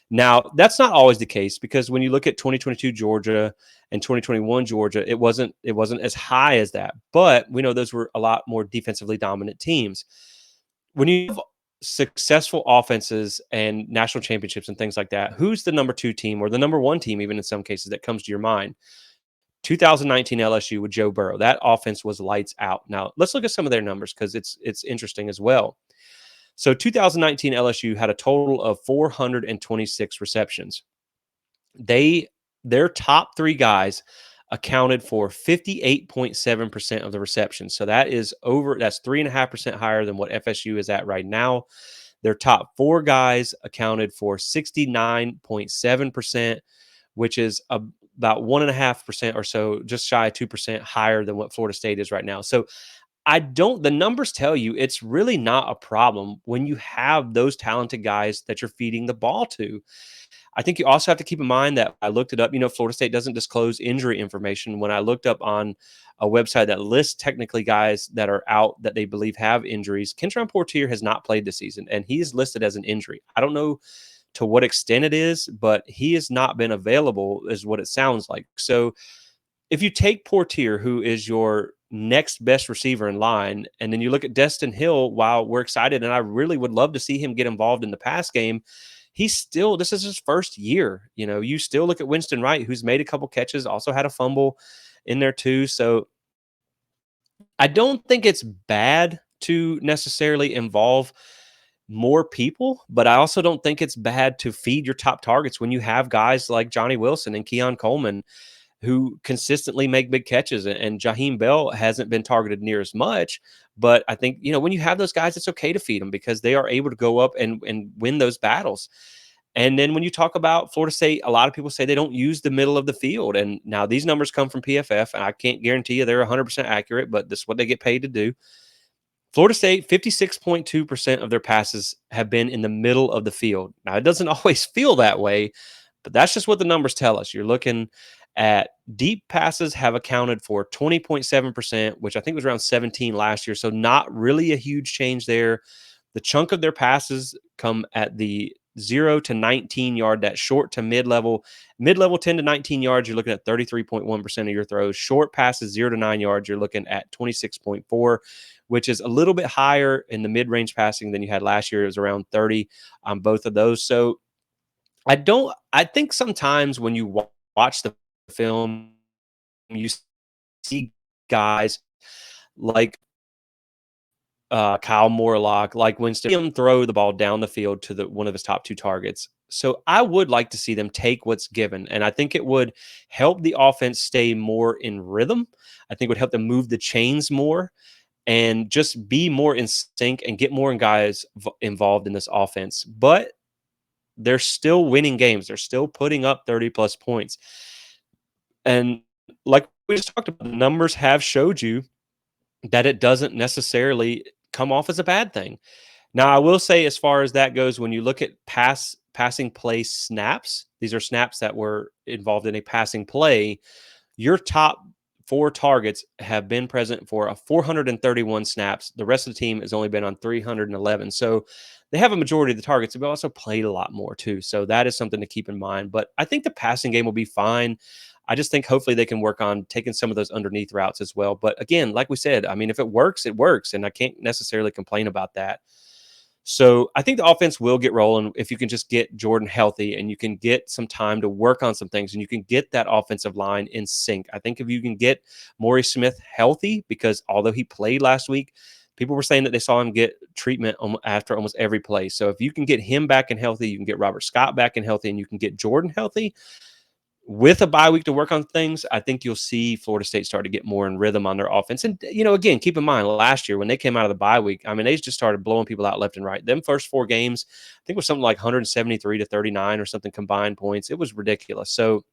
Now, that's not always the case because when you look at 2022 Georgia and 2021 Georgia, it wasn't as high as that. But we know those were a lot more defensively dominant teams. When you have successful offenses and national championships and things like that, who's the number two team or the number one team, even in some cases, that comes to your mind? 2019 LSU with Joe Burrow. That offense was lights out. Now, let's look at some of their numbers because it's interesting as well. So 2019 LSU had a total of 426 receptions. Their top three guys accounted for 58.7% of the receptions. So that's 3.5% higher than what FSU is at right now. Their top four guys accounted for 69.7%, which is about 1.5% or so, just shy of 2% higher than what Florida State is right now. So the numbers tell you it's really not a problem when you have those talented guys that you're feeding the ball to. I think you also have to keep in mind that I looked it up. Florida State doesn't disclose injury information. When I looked up on a website that lists technically guys that are out that they believe have injuries, Kentron Portier has not played this season, and he is listed as an injury. I don't know to what extent it is, but he has not been available, is what it sounds like. So if you take Portier, who is your next best receiver in line, and then you look at Destin Hill, while we're excited, and I really would love to see him get involved in the pass game, this is his first year. You still look at Winston Wright, who's made a couple catches, also had a fumble in there too. So I don't think it's bad to necessarily involve more people, but I also don't think it's bad to feed your top targets when you have guys like Johnny Wilson and Keon Coleman who consistently make big catches. And Jaheim Bell hasn't been targeted near as much. But I think, when you have those guys, it's okay to feed them because they are able to go up and win those battles. And then when you talk about Florida State, a lot of people say they don't use the middle of the field. And now these numbers come from PFF, and I can't guarantee you they're 100% accurate, but this is what they get paid to do. Florida State, 56.2% of their passes have been in the middle of the field. Now, it doesn't always feel that way, but that's just what the numbers tell us. You're looking at deep passes have accounted for 20.7%, which I think was around 17 last year. So not really a huge change there. The chunk of their passes come at the 0 to 19 yard, that short to mid-level. Mid-level 10 to 19 yards, you're looking at 33.1% of your throws. Short passes 0 to 9 yards, you're looking at 26.4, which is a little bit higher in the mid-range passing than you had last year. It was around 30 on both of those. So I think sometimes when you watch the film, you see guys like Kyle Morlock, like Winston, throw the ball down the field to one of his top two targets. So I would like to see them take what's given, and I think it would help the offense stay more in rhythm. I think it would help them move the chains more and just be more in sync and get more guys involved in this offense. But they're still winning games. They're still putting up 30-plus points. And like we just talked about, the numbers have showed you that it doesn't necessarily come off as a bad thing. Now, I will say, as far as that goes, when you look at passing play snaps, these are snaps that were involved in a passing play. Your top four targets have been present for a 431 snaps. The rest of the team has only been on 311. So they have a majority of the targets, but also played a lot more too. So that is something to keep in mind. But I think the passing game will be fine. I just think hopefully they can work on taking some of those underneath routes as well. But again, like we said, I mean, if it works, it works. And I can't necessarily complain about that. So I think the offense will get rolling if you can just get Jordan healthy and you can get some time to work on some things and you can get that offensive line in sync. I think if you can get Maury Smith healthy, because although he played last week, people were saying that they saw him get treatment after almost every play. So if you can get him back and healthy, you can get Robert Scott back and healthy, and you can get Jordan healthy, with a bye week to work on things, I think you'll see Florida State start to get more in rhythm on their offense. And, again, keep in mind last year when they came out of the bye week, I mean, they just started blowing people out left and right. Them first 4 games, I think it was something like 173 to 39 or something combined points. It was ridiculous. So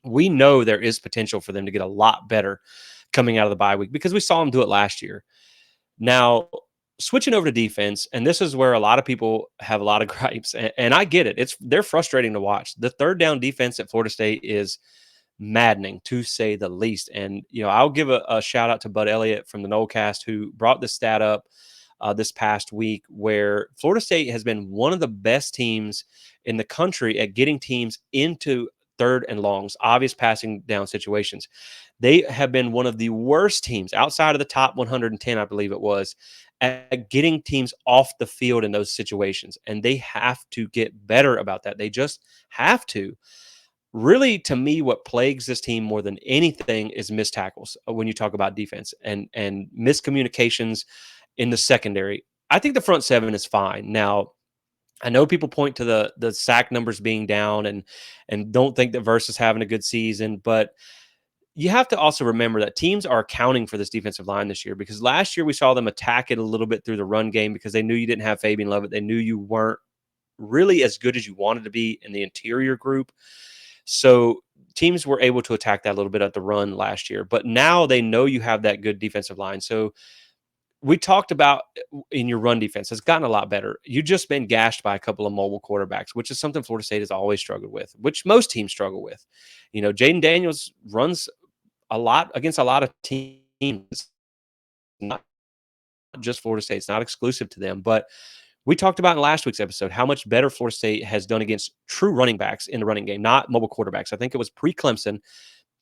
we know there is potential for them to get a lot better coming out of the bye week because we saw them do it last year. Now, switching over to defense, and this is where a lot of people have a lot of gripes, and I get it. They're frustrating to watch. The third down defense at Florida State is maddening to say the least. And I'll give a shout out to Bud Elliott from the Nolecast who brought this stat up this past week, where Florida State has been one of the best teams in the country at getting teams into third and longs, obvious passing down situations. They have been one of the worst teams outside of the top 110, I believe it was, at getting teams off the field in those situations. And they have to get better about that. They just have to. Really, to me, what plagues this team more than anything is missed tackles when you talk about defense and miscommunications in the secondary. I think the front seven is fine. Now, I know people point to the sack numbers being down and don't think that Verse is having a good season, but you have to also remember that teams are accounting for this defensive line this year, because last year we saw them attack it a little bit through the run game because they knew you didn't have Fabian Lovett. They knew you weren't really as good as you wanted to be in the interior group. So teams were able to attack that a little bit at the run last year, but now they know you have that good defensive line. So we talked about in your run defense has gotten a lot better. You've just been gashed by a couple of mobile quarterbacks, which is something Florida State has always struggled with, which most teams struggle with. Jaden Daniels runs a lot against a lot of teams, not just Florida State. It's not exclusive to them, but we talked about in last week's episode how much better Florida State has done against true running backs in the running game, not mobile quarterbacks. I think it was pre-Clemson.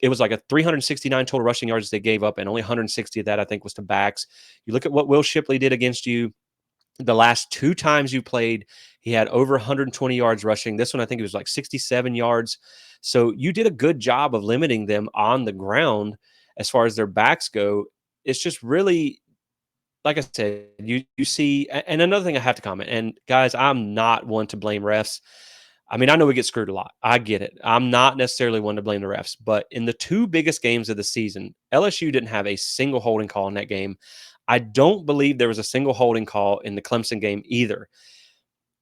It was like a 369 total rushing yards they gave up, and only 160 of that, I think, was to backs. You look at what Will Shipley did against you the last 2 times you played. He had over 120 yards rushing. This one, I think it was like 67 yards. So you did a good job of limiting them on the ground as far as their backs go. It's just really, like I said, you see, and another thing I have to comment, and guys, I'm not one to blame refs. I mean, I know we get screwed a lot. I get it. I'm not necessarily one to blame the refs, but in the 2 biggest games of the season, LSU didn't have a single holding call in that game. I don't believe there was a single holding call in the Clemson game either.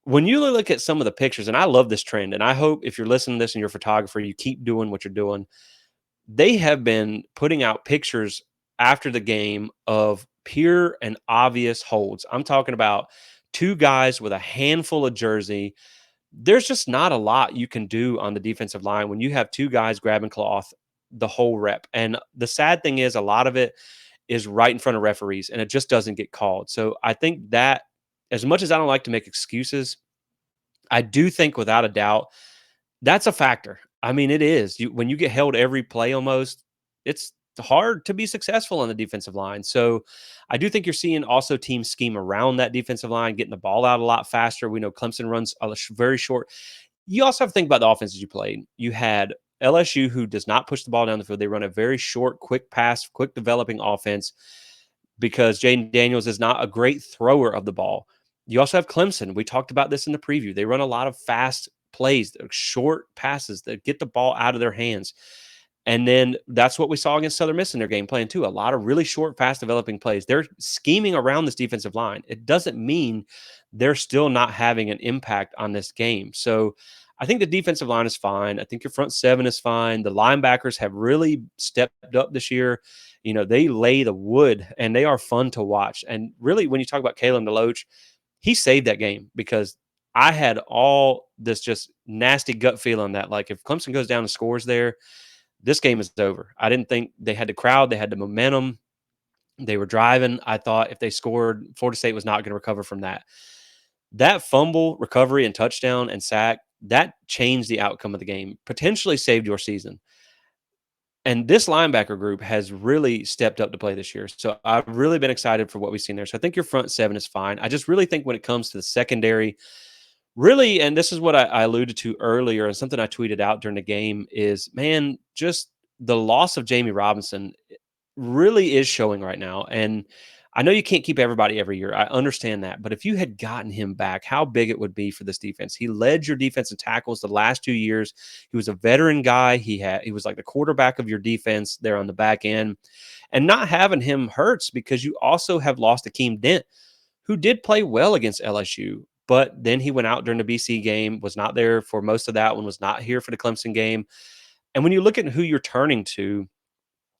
When you look at some of the pictures, and I love this trend, and I hope if you're listening to this and you're a photographer, you keep doing what you're doing. They have been putting out pictures after the game of pure and obvious holds. I'm talking about 2 guys with a handful of jersey. There's just not a lot you can do on the defensive line when you have 2 guys grabbing cloth the whole rep. And the sad thing is, a lot of it is right in front of referees, and it just doesn't get called. So I think that, as much as I don't like to make excuses, I do think without a doubt that's a factor. I mean, it is. When you get held every play almost, it's hard to be successful on the defensive line. So I do think you're seeing also teams scheme around that defensive line, getting the ball out a lot faster. We know Clemson runs a very short. You also have to think about the offenses you played. You had LSU, who does not push the ball down the field. They run a very short, quick pass, quick developing offense because Jaden Daniels is not a great thrower of the ball. You also have Clemson. We talked about this in the preview. They run a lot of fast plays, short passes that get the ball out of their hands. And then that's what we saw against Southern Miss in their game plan too. A lot of really short, fast developing plays. They're scheming around this defensive line. It doesn't mean they're still not having an impact on this game. So I think the defensive line is fine. I think your front seven is fine. The linebackers have really stepped up this year. They lay the wood and they are fun to watch. And really, when you talk about Kalen DeLoach, he saved that game because I had all this just nasty gut feeling that, like, if Clemson goes down and scores there, this game is over. I didn't think they had the crowd. They had the momentum. They were driving. I thought if they scored, Florida State was not going to recover from that. That fumble, recovery, and touchdown and sack, that changed the outcome of the game, potentially saved your season. And this linebacker group has really stepped up to play this year. So I've really been excited for what we've seen there. So I think your front seven is fine. I just really think when it comes to the secondary, really, and this is what I alluded to earlier and something I tweeted out during the game is, man, just the loss of Jamie Robinson really is showing right now. And I know you can't keep everybody every year. I understand that. But if you had gotten him back, how big it would be for this defense. He led your defense in tackles the last 2 years. He was a veteran guy. He was like the quarterback of your defense there on the back end. And not having him hurts because you also have lost Akeem Dent, who did play well against LSU. But then he went out during the BC game, was not there for most of that one, was not here for the Clemson game. And when you look at who you're turning to,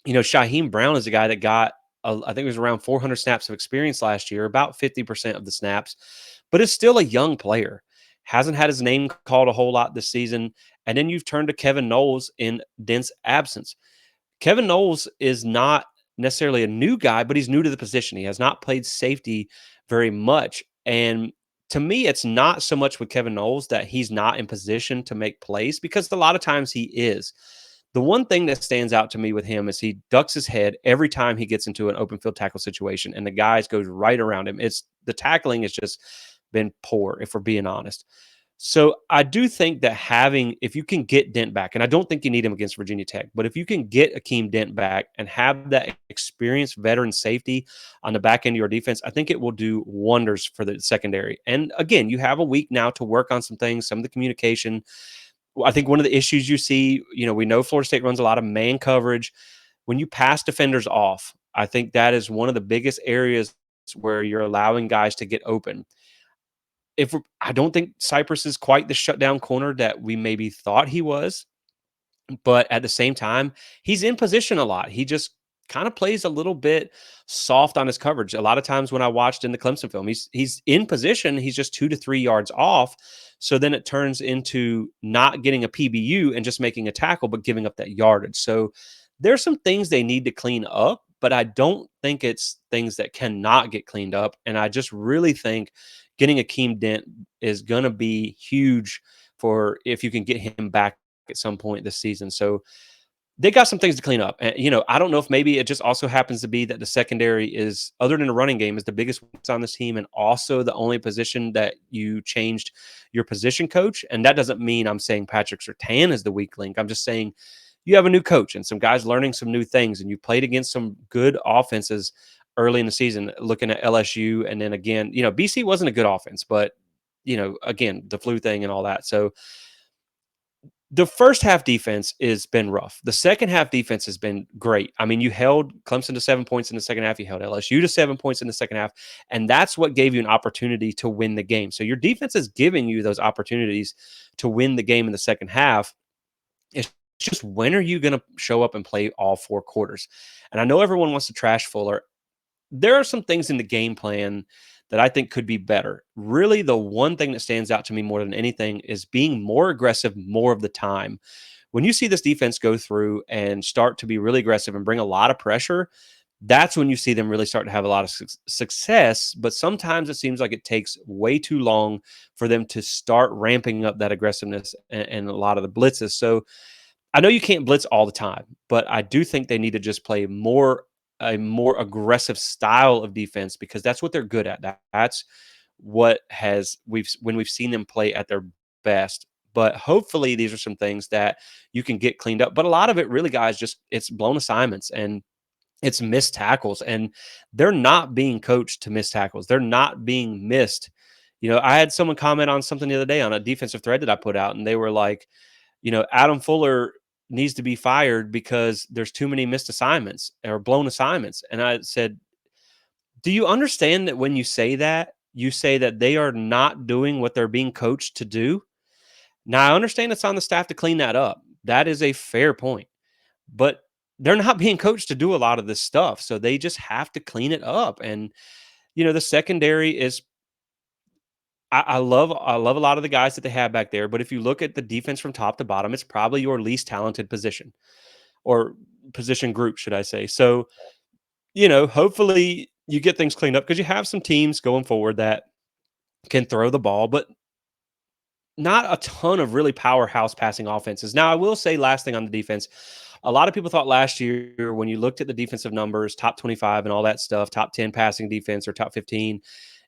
Shaheem Brown is a guy that got, I think it was around 400 snaps of experience last year, about 50% of the snaps, but is still a young player. Hasn't had his name called a whole lot this season. And then you've turned to Kevin Knowles in Dent's absence. Kevin Knowles is not necessarily a new guy, but he's new to the position. He has not played safety very much. And to me, it's not so much with Kevin Knowles that he's not in position to make plays, because a lot of times he is. The one thing that stands out to me with him is he ducks his head every time he gets into an open field tackle situation, and the guys goes right around him. It's the tackling has just been poor, if we're being honest. So I do think that if you can get Dent back, and I don't think you need him against Virginia Tech, but if you can get Akeem Dent back and have that experienced veteran safety on the back end of your defense, I think it will do wonders for the secondary. And again, you have a week now to work on some things, some of the communication. I think one of the issues you see, we know Florida State runs a lot of man coverage. When you pass defenders off, I think that is one of the biggest areas where you're allowing guys to get open. I don't think Cypress is quite the shutdown corner that we maybe thought he was, but at the same time, he's in position a lot. He just kind of plays a little bit soft on his coverage. A lot of times when I watched in the Clemson film, he's in position, he's just 2 to 3 yards off. So then it turns into not getting a PBU and just making a tackle, but giving up that yardage. So there's some things they need to clean up, but I don't think it's things that cannot get cleaned up. And I just really think getting Akeem Dent is going to be huge for if you can get him back at some point this season. So they got some things to clean up. And, I don't know if maybe it just also happens to be that the secondary is, other than the running game, is the biggest weakness on this team and also the only position that you changed your position coach. And that doesn't mean I'm saying Patrick Surtain is the weak link. I'm just saying you have a new coach and some guys learning some new things, and you played against some good offenses early in the season, looking at LSU. And then again, BC wasn't a good offense, but, again, the flu thing and all that. So the first half defense has been rough. The second half defense has been great. I mean, you held Clemson to 7 points in the second half. You held LSU to 7 points in the second half. And that's what gave you an opportunity to win the game. So your defense is giving you those opportunities to win the game in the second half. It's just, when are you going to show up and play all 4 quarters? And I know everyone wants to trash Fuller. There are some things in the game plan that I think could be better. Really, the one thing that stands out to me more than anything is being more aggressive more of the time. When you see this defense go through and start to be really aggressive and bring a lot of pressure, that's when you see them really start to have a lot of success. But sometimes it seems like it takes way too long for them to start ramping up that aggressiveness and a lot of the blitzes. So I know you can't blitz all the time, but I do think they need to just play a more aggressive style of defense, because that's what they're good at. That's what when we've seen them play at their best. But hopefully these are some things that you can get cleaned up. But a lot of it really, guys, just it's blown assignments and it's missed tackles, and they're not being coached to miss tackles. They're not being missed. I had someone comment on something the other day on a defensive thread that I put out, and they were like, Adam Fuller needs to be fired because there's too many missed assignments or blown assignments. And I said, do you understand that when you say that, you say that they are not doing what they're being coached to do? Now, I understand it's on the staff to clean that up. That is a fair point. But they're not being coached to do a lot of this stuff. So they just have to clean it up. And, the secondary is, I love a lot of the guys that they have back there, but if you look at the defense from top to bottom, it's probably your least talented position, or position group, should I say. So, hopefully you get things cleaned up, because you have some teams going forward that can throw the ball, but not a ton of really powerhouse passing offenses. Now, I will say, last thing on the defense, a lot of people thought last year, when you looked at the defensive numbers, top 25 and all that stuff, top 10 passing defense or top 15,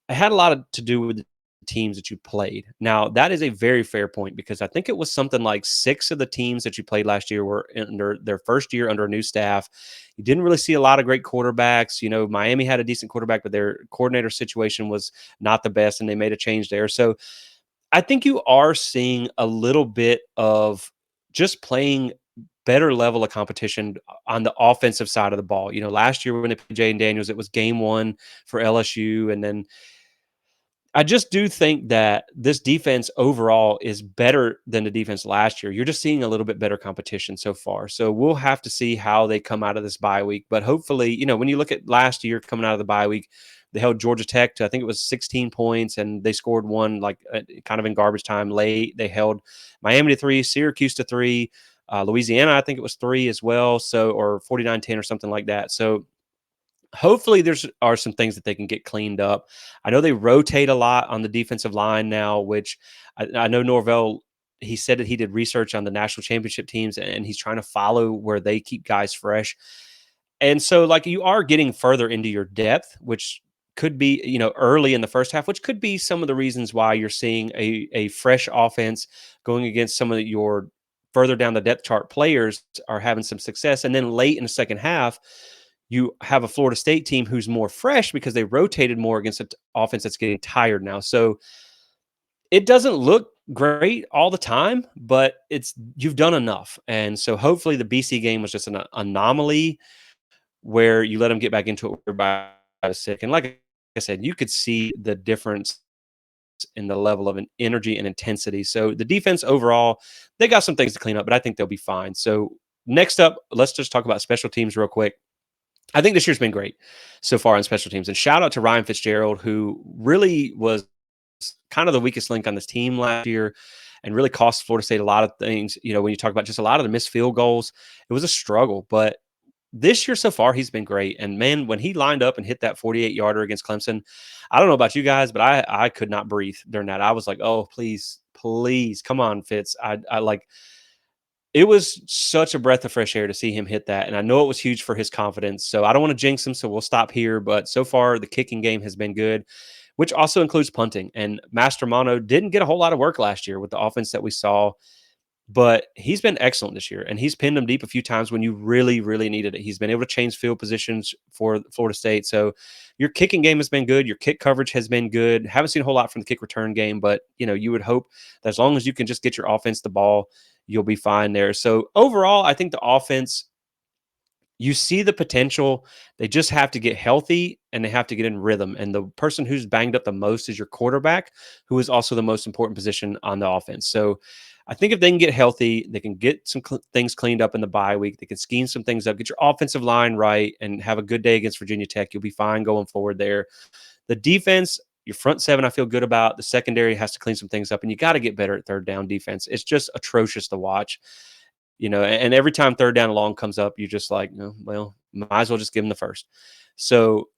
it had a lot to do with the teams that you played. Now, that is a very fair point because I think it was something like 6 of the teams that you played last year were under their first year under a new staff. You didn't really see a lot of great quarterbacks. Miami had a decent quarterback, but their coordinator situation was not the best, and they made a change there. So I think you are seeing a little bit of just playing better level of competition on the offensive side of the ball. Last year when they played Jayden Daniels, it was game one for LSU, and then I just do think that this defense overall is better than the defense last year. You're just seeing a little bit better competition so far. So we'll have to see how they come out of this bye week. But hopefully, when you look at last year coming out of the bye week, they held Georgia Tech to, I think it was 16 points, and they scored one like kind of in garbage time late. They held Miami to 3, Syracuse to 3, Louisiana, I think it was 3 as well. So, or 49-10 or something like that. So hopefully there's are some things that they can get cleaned up. I know they rotate a lot on the defensive line now, which I know Norvell, he said that he did research on the national championship teams and he's trying to follow where they keep guys fresh. And so like you are getting further into your depth, which could be, early in the first half, which could be some of the reasons why you're seeing a fresh offense going against some of your further down the depth chart players are having some success. And then late in the second half, you have a Florida State team who's more fresh because they rotated more against an offense that's getting tired now. So it doesn't look great all the time, but you've done enough. And so hopefully the BC game was just an anomaly where you let them get back into it where everybody was sick. And like I said, you could see the difference in the level of an energy and intensity. So the defense overall, they got some things to clean up, but I think they'll be fine. So next up, let's just talk about special teams real quick. I think this year's been great so far on special teams. And shout out to Ryan Fitzgerald, who really was kind of the weakest link on this team last year and really cost Florida State a lot of things. When you talk about just a lot of the missed field goals, it was a struggle. But this year so far, he's been great. And man, when he lined up and hit that 48-yarder against Clemson, I don't know about you guys, but I could not breathe during that. I was like, oh, please, please, come on, Fitz. I like it was such a breath of fresh air to see him hit that, and I know it was huge for his confidence. So I don't want to jinx him, so we'll stop here. But so far, the kicking game has been good, which also includes punting. And Master Mono didn't get a whole lot of work last year with the offense that we saw, but he's been excellent this year, and he's pinned them deep a few times when you really, really needed it. He's been able to change field positions for Florida State. So your kicking game has been good. Your kick coverage has been good. Haven't seen a whole lot from the kick return game, but you would hope that as long as you can just get your offense the ball, you'll be fine there. So overall, I think the offense, you see the potential. They just have to get healthy and they have to get in rhythm. And the person who's banged up the most is your quarterback, who is also the most important position on the offense. So I think if they can get healthy, they can get some things cleaned up in the bye week. They can scheme some things up, get your offensive line right, and have a good day against Virginia Tech. You'll be fine going forward there. The defense, your front seven, I feel good about. The secondary has to clean some things up, and you got to get better at third down defense. It's just atrocious to watch. And every time third down and long comes up, you're just like, no, well, might as well just give them the first. So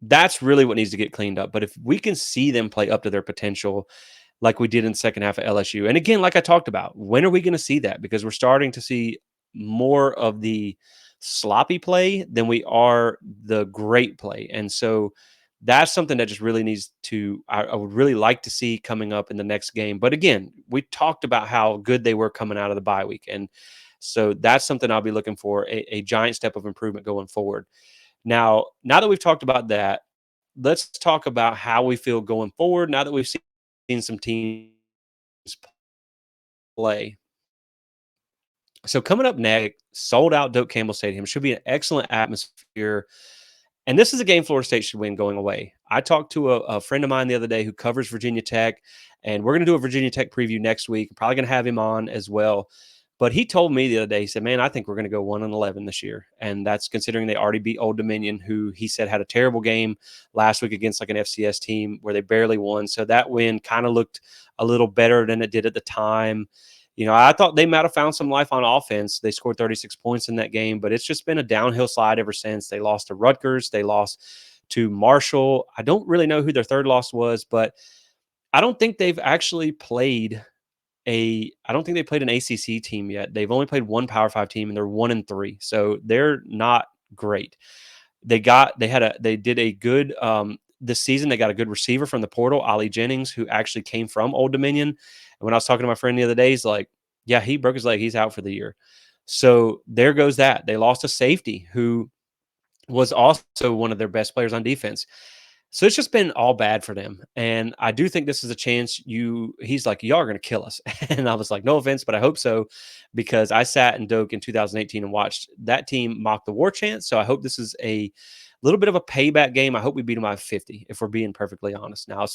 that's really what needs to get cleaned up. But if we can see them play up to their potential, like we did in the second half of LSU, and again, like I talked about, when are we going to see that? Because we're starting to see more of the sloppy play than we are the great play. And so that's something that just really needs to, I would really like to see coming up in the next game. But again, we talked about how good they were coming out of the bye week. And so that's something I'll be looking for, a giant step of improvement going forward. Now that we've talked about that, let's talk about how we feel going forward now that we've seen some teams play. So coming up next, sold out Doak Campbell Stadium should be an excellent atmosphere. And this is a game Florida State should win going away. I talked to a friend of mine the other day who covers Virginia Tech, and we're going to do a Virginia Tech preview next week. Probably going to have him on as well. But he told me the other day, he said, man, I think we're going to go 1-11 this year. And that's considering they already beat Old Dominion, who he said had a terrible game last week against like an FCS team where they barely won. So that win kind of looked a little better than it did at the time. I thought they might have found some life on offense. They scored 36 points in that game, but it's just been a downhill slide ever since. They lost to Rutgers. They lost to Marshall. I don't really know who their third loss was, but I don't think they've actually played I don't think they played an ACC team yet. They've only played one Power 5 team, and they're 1-3. So they're not great. They did a good this season. They got a good receiver from the portal, Ollie Jennings, who actually came from Old Dominion. And when I was talking to my friend the other day, he's like, yeah, he broke his leg. He's out for the year. So there goes that. They lost a safety who was also one of their best players on defense. So it's just been all bad for them. And I do think this is a chance he's like, y'all are going to kill us. And I was like, no offense, but I hope so, because I sat in Doak in 2018 and watched that team mock the war chant. So I hope this is a little bit of a payback game. I hope we beat them by 50, if we're being perfectly honest. Now,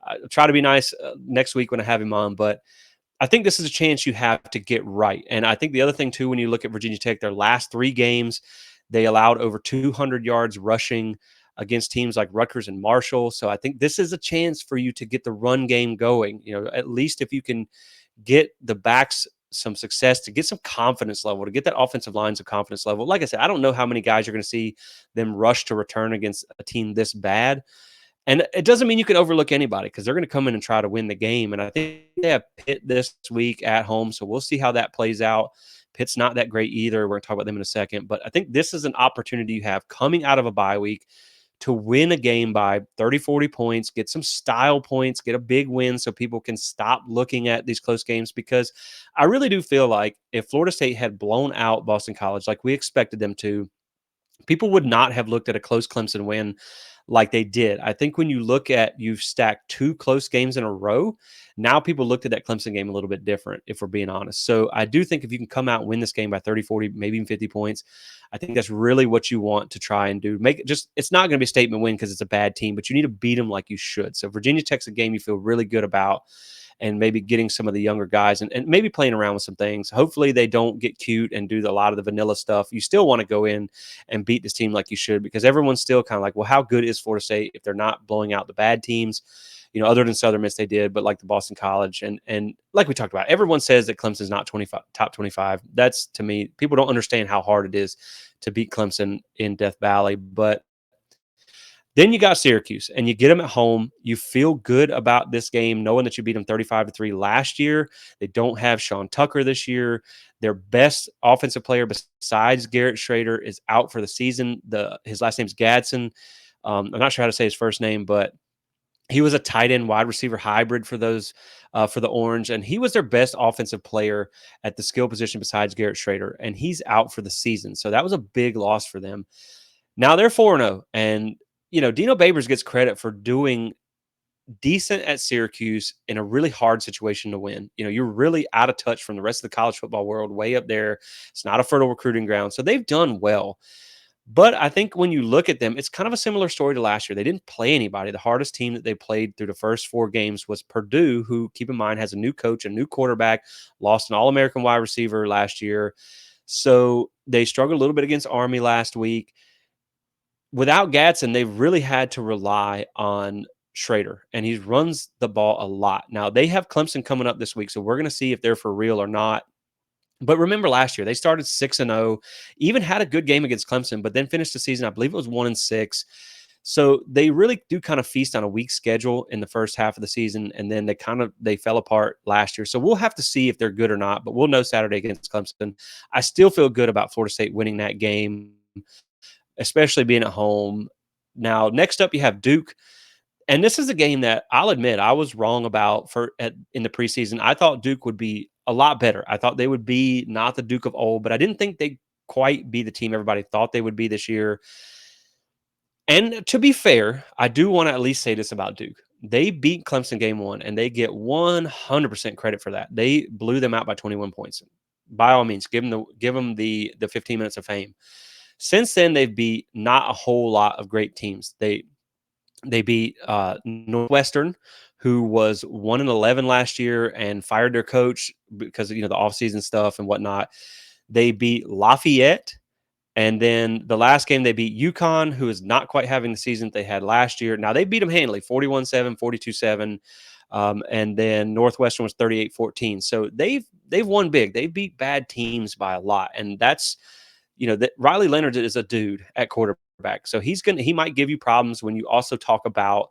I'll try to be nice next week when I have him on, but I think this is a chance you have to get right. And I think the other thing, too, when you look at Virginia Tech, their last 3 games, they allowed over 200 yards rushing against teams like Rutgers and Marshall. So I think this is a chance for you to get the run game going. At least if you can get the backs some success, to get some confidence level, to get that offensive line some confidence level. Like I said, I don't know how many guys you're going to see them rush to return against a team this bad. And it doesn't mean you can overlook anybody, because they're going to come in and try to win the game. And I think they have Pitt this week at home, so we'll see how that plays out. Pitt's not that great either. We're going to talk about them in a second. But I think this is an opportunity you have coming out of a bye week to win a game by 30, 40 points, get some style points, get a big win so people can stop looking at these close games. Because I really do feel like if Florida State had blown out Boston College like we expected them to, people would not have looked at a close Clemson win like they did. I think when you look at, you've stacked 2 close games in a row, now people looked at that Clemson game a little bit different, if we're being honest. So I do think if you can come out and win this game by 30, 40, maybe even 50 points, I think that's really what you want to try and do. It's not going to be a statement win because it's a bad team, but you need to beat them like you should. So Virginia Tech's a game you feel really good about, and maybe getting some of the younger guys and maybe playing around with some things. Hopefully they don't get cute and do a lot of the vanilla stuff. You still want to go in and beat this team like you should, because everyone's still kind of like, well, how good is Florida State if they're not blowing out the bad teams? Other than Southern Miss, they did, but like the Boston College and like we talked about, everyone says that Clemson's not 25, top 25. That's, to me, people don't understand how hard it is to beat Clemson in Death Valley. But then you got Syracuse, and you get them at home. You feel good about this game, knowing that you beat them 35-3 last year. They don't have Sean Tucker this year. Their best offensive player besides Garrett Schrader is out for the season. His last name's Gadsden. I'm not sure how to say his first name, but he was a tight end wide receiver hybrid for the Orange, and he was their best offensive player at the skill position besides Garrett Schrader, and he's out for the season. So that was a big loss for them. Now they're 4-0, and Dino Babers gets credit for doing decent at Syracuse in a really hard situation to win. You're really out of touch from the rest of the college football world, way up there. It's not a fertile recruiting ground. So they've done well. But I think when you look at them, it's kind of a similar story to last year. They didn't play anybody. The hardest team that they played through the first 4 games was Purdue, who, keep in mind, has a new coach, a new quarterback, lost an All-American wide receiver last year. So they struggled a little bit against Army last week. Without Gadsden, they've really had to rely on Schrader, and he runs the ball a lot. Now, they have Clemson coming up this week, so we're going to see if they're for real or not. But remember last year, they started 6-0, even had a good game against Clemson, but then finished the season, I believe it was 1-6. So they really do kind of feast on a weak schedule in the first half of the season, and then they fell apart last year. So we'll have to see if they're good or not, but we'll know Saturday against Clemson. I still feel good about Florida State winning that game, especially being at home. Now, next up, you have Duke. And this is a game that I'll admit I was wrong about in the preseason. I thought Duke would be a lot better. I thought they would be not the Duke of old, but I didn't think they'd quite be the team everybody thought they would be this year. And to be fair, I do want to at least say this about Duke. They beat Clemson game 1, and they get 100% credit for that. They blew them out by 21 points. By all means, give them the 15 minutes of fame. Since then, they've beat not a whole lot of great teams. They beat Northwestern, who was 1-11 last year and fired their coach because of the offseason stuff and whatnot. They beat Lafayette, and then the last game they beat UConn, who is not quite having the season they had last year. Now they beat them handily, 41-7, 42-7, and then Northwestern was 38-14. So they've won big. They beat bad teams by a lot, and that's that Riley Leonard is a dude at quarterback. So he might give you problems when you also talk about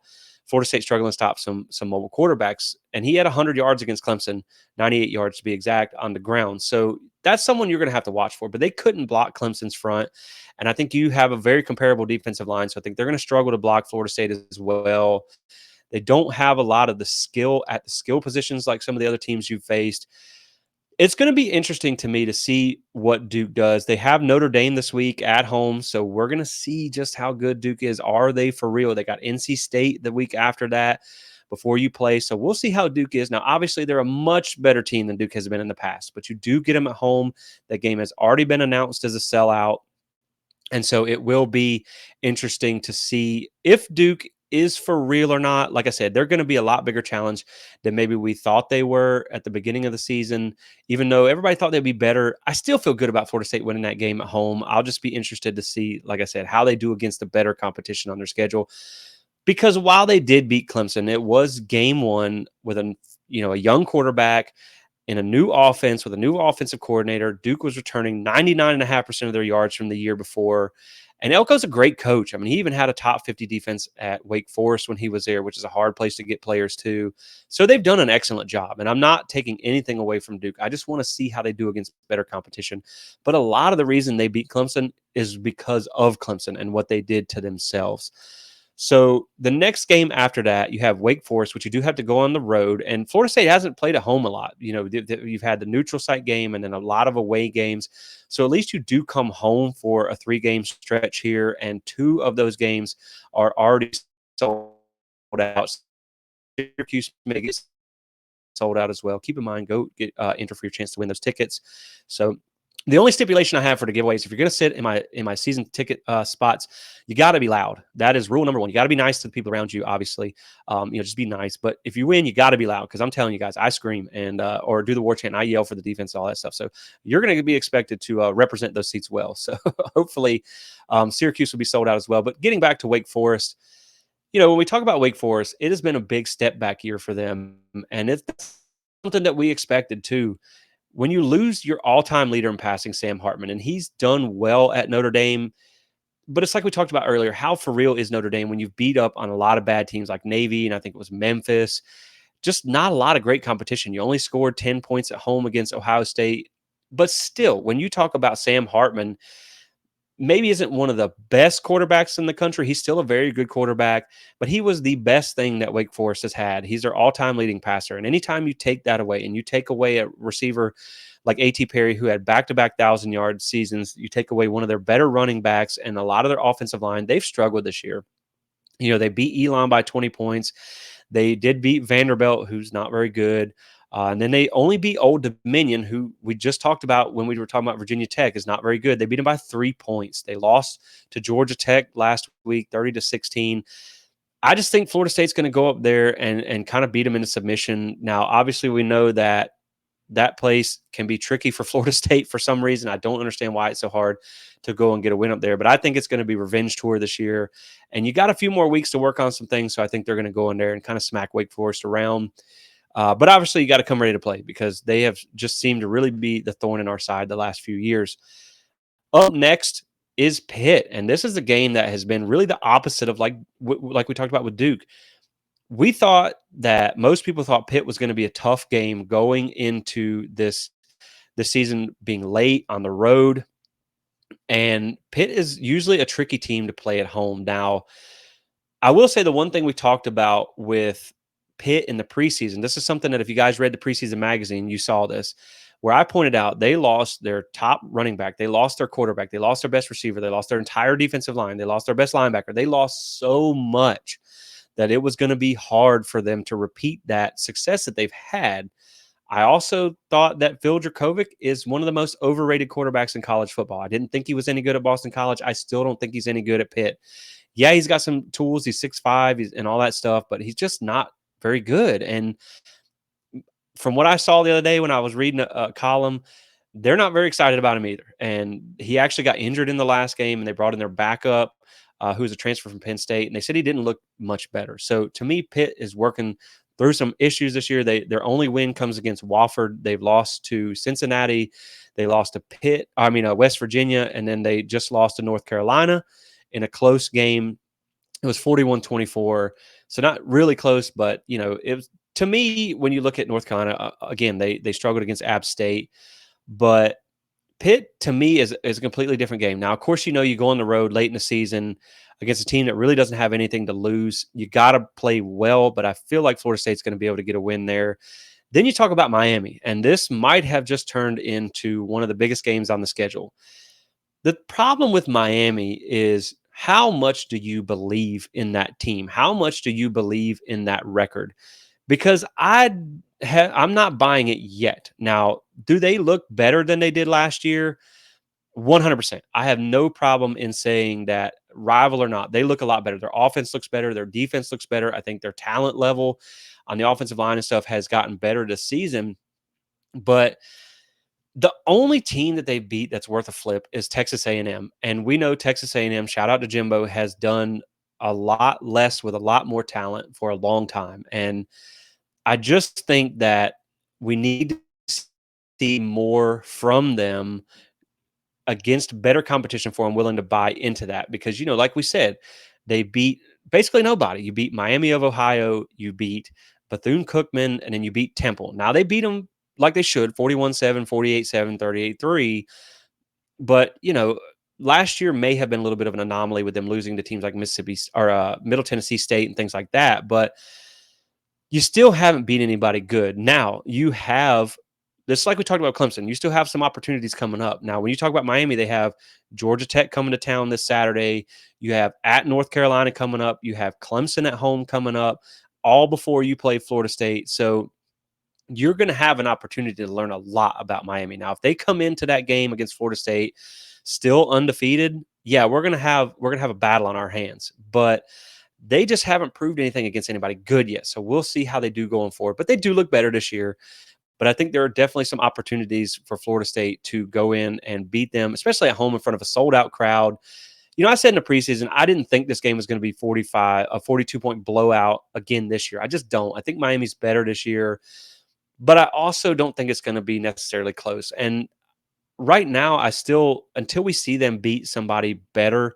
Florida State struggling to stop some mobile quarterbacks, and he had 100 yards against Clemson, 98 yards to be exact on the ground. So that's someone you're going to have to watch for. But they couldn't block Clemson's front, and I think you have a very comparable defensive line. So I think they're going to struggle to block Florida State as well. They don't have a lot of the skill at the skill positions like some of the other teams you've faced. It's going to be interesting to me to see what Duke does. They have Notre Dame this week at home, so we're going to see just how good Duke is. Are they for real? They got NC State the week after that before you play, so we'll see how Duke is. Now, obviously, they're a much better team than Duke has been in the past, but you do get them at home. That game has already been announced as a sellout. And so it will be interesting to see if Duke is for real or not. Like I said, they're going to be a lot bigger challenge than maybe we thought they were at the beginning of the season. Even though everybody thought they'd be better, I still feel good about Florida State winning that game at home. I'll just be interested to see, like I said, how they do against the better competition on their schedule. Because while they did beat Clemson, it was game one with a young quarterback in a new offense with a new offensive coordinator. Duke was returning 99.5% of their yards from the year before. And Elko's a great coach. I mean, he even had a top 50 defense at Wake Forest when he was there, which is a hard place to get players to. So they've done an excellent job. And I'm not taking anything away from Duke. I just want to see how they do against better competition. But a lot of the reason they beat Clemson is because of Clemson and what they did to themselves. So the next game after that, you have Wake Forest, which you do have to go on the road. And Florida State hasn't played at home a lot. You've had the neutral site game and then a lot of away games. So at least you do come home for a 3-game stretch here. And 2 of those games are already sold out. Syracuse may get sold out as well. Keep in mind, go get enter for your chance to win those tickets. So the only stipulation I have for the giveaways, if you're going to sit in my season ticket spots, you got to be loud. That is rule number 1. You got to be nice to the people around you, obviously. Just be nice. But if you win, you got to be loud because I'm telling you guys, I scream and or do the war chant. And I yell for the defense, all that stuff. So you're going to be expected to represent those seats well. So hopefully Syracuse will be sold out as well. But getting back to Wake Forest, when we talk about Wake Forest, it has been a big step back year for them. And it's something that we expected too. When you lose your all-time leader in passing, Sam Hartman, and he's done well at Notre Dame, but it's like we talked about earlier, how for real is Notre Dame when you've beat up on a lot of bad teams like Navy, and I think it was Memphis, just not a lot of great competition. You only scored 10 points at home against Ohio State. But still, when you talk about Sam Hartman, maybe isn't one of the best quarterbacks in the country. He's still a very good quarterback, but he was the best thing that Wake Forest has had. He's their all-time leading passer. And anytime you take that away and you take away a receiver like A.T. Perry, who had back-to-back 1,000-yard seasons, you take away one of their better running backs and a lot of their offensive line, they've struggled this year. They beat Elon by 20 points. They did beat Vanderbilt, who's not very good. And then they only beat Old Dominion, who we just talked about when we were talking about Virginia Tech, is not very good. They beat them by 3 points. They lost to Georgia Tech last week, 30-16. I just think Florida State's going to go up there and kind of beat them into submission. Now, obviously, we know that place can be tricky for Florida State for some reason. I don't understand why it's so hard to go and get a win up there, but I think it's going to be revenge tour this year. And you got a few more weeks to work on some things, so I think they're going to go in there and kind of smack Wake Forest around. But obviously, you got to come ready to play because they have just seemed to really be the thorn in our side the last few years. Up next is Pitt, and this is a game that has been really the opposite of like we talked about with Duke. We thought that most people thought Pitt was going to be a tough game going into this season being late on the road, and Pitt is usually a tricky team to play at home. Now, I will say the one thing we talked about with Pitt in the preseason, this is something that if you guys read the preseason magazine, you saw this, where I pointed out they lost their top running back, they lost their quarterback, they lost their best receiver, they lost their entire defensive line, they lost their best linebacker. They lost so much that it was going to be hard for them to repeat that success that they've had. I also thought that Phil Dracovic is one of the most overrated quarterbacks in college football. I didn't think he was any good at Boston College. I still don't think he's any good at Pitt. Yeah, he's got some tools. He's 6'5", and all that stuff, but he's just not very good. And from what I saw the other day when I was reading a column, they're not very excited about him either. And he actually got injured in the last game, and they brought in their backup, who's a transfer from Penn State, and they said he didn't look much better. So to me, Pitt is working through some issues this year. Their only win comes against Wofford. They've lost to Cincinnati. They lost to West Virginia, and then they just lost to North Carolina in a close game. It was 41-24. So not really close, but it was to me when you look at North Carolina again, they struggled against App State, but Pitt to me is a completely different game. Now, of course, you go on the road late in the season against a team that really doesn't have anything to lose. You got to play well, but I feel like Florida State's going to be able to get a win there. Then you talk about Miami, and this might have just turned into one of the biggest games on the schedule. The problem with Miami is how much do you believe in that team? How much do you believe in that record? Because I'm not buying it yet. Now, do they look better than they did last year? 100%. I have no problem in saying that, rival or not, they look a lot better. Their offense looks better. Their defense looks better. I think their talent level on the offensive line and stuff has gotten better this season. But the only team that they beat that's worth a flip is Texas A&M. And we know Texas A&M, shout out to Jimbo, has done a lot less with a lot more talent for a long time. And I just think that we need to see more from them against better competition for them willing to buy into that because like we said, they beat basically nobody. You beat Miami of Ohio, you beat Bethune-Cookman, and then you beat Temple. Now they beat them like they should, 41-7, 48-7, 38-3, but last year may have been a little bit of an anomaly with them losing to teams like Mississippi or Middle Tennessee State and things like that, but you still haven't beat anybody good. Now you have this, like we talked about Clemson. You still have some opportunities coming up. Now, when you talk about Miami, they have Georgia Tech coming to town this Saturday. You have at North Carolina coming up. You have Clemson at home coming up, all before you play Florida State. So you're going to have an opportunity to learn a lot about Miami. Now, if they come into that game against Florida State still undefeated, yeah, we're gonna have a battle on our hands. But they just haven't proved anything against anybody good yet. So we'll see how they do going forward. But they do look better this year. But I think there are definitely some opportunities for Florida State to go in and beat them, especially at home in front of a sold out crowd. I said in the preseason, I didn't think this game was going to be 42-point blowout again this year. I just don't. I think Miami's better this year, but I also don't think it's going to be necessarily close. And right now, until we see them beat somebody better,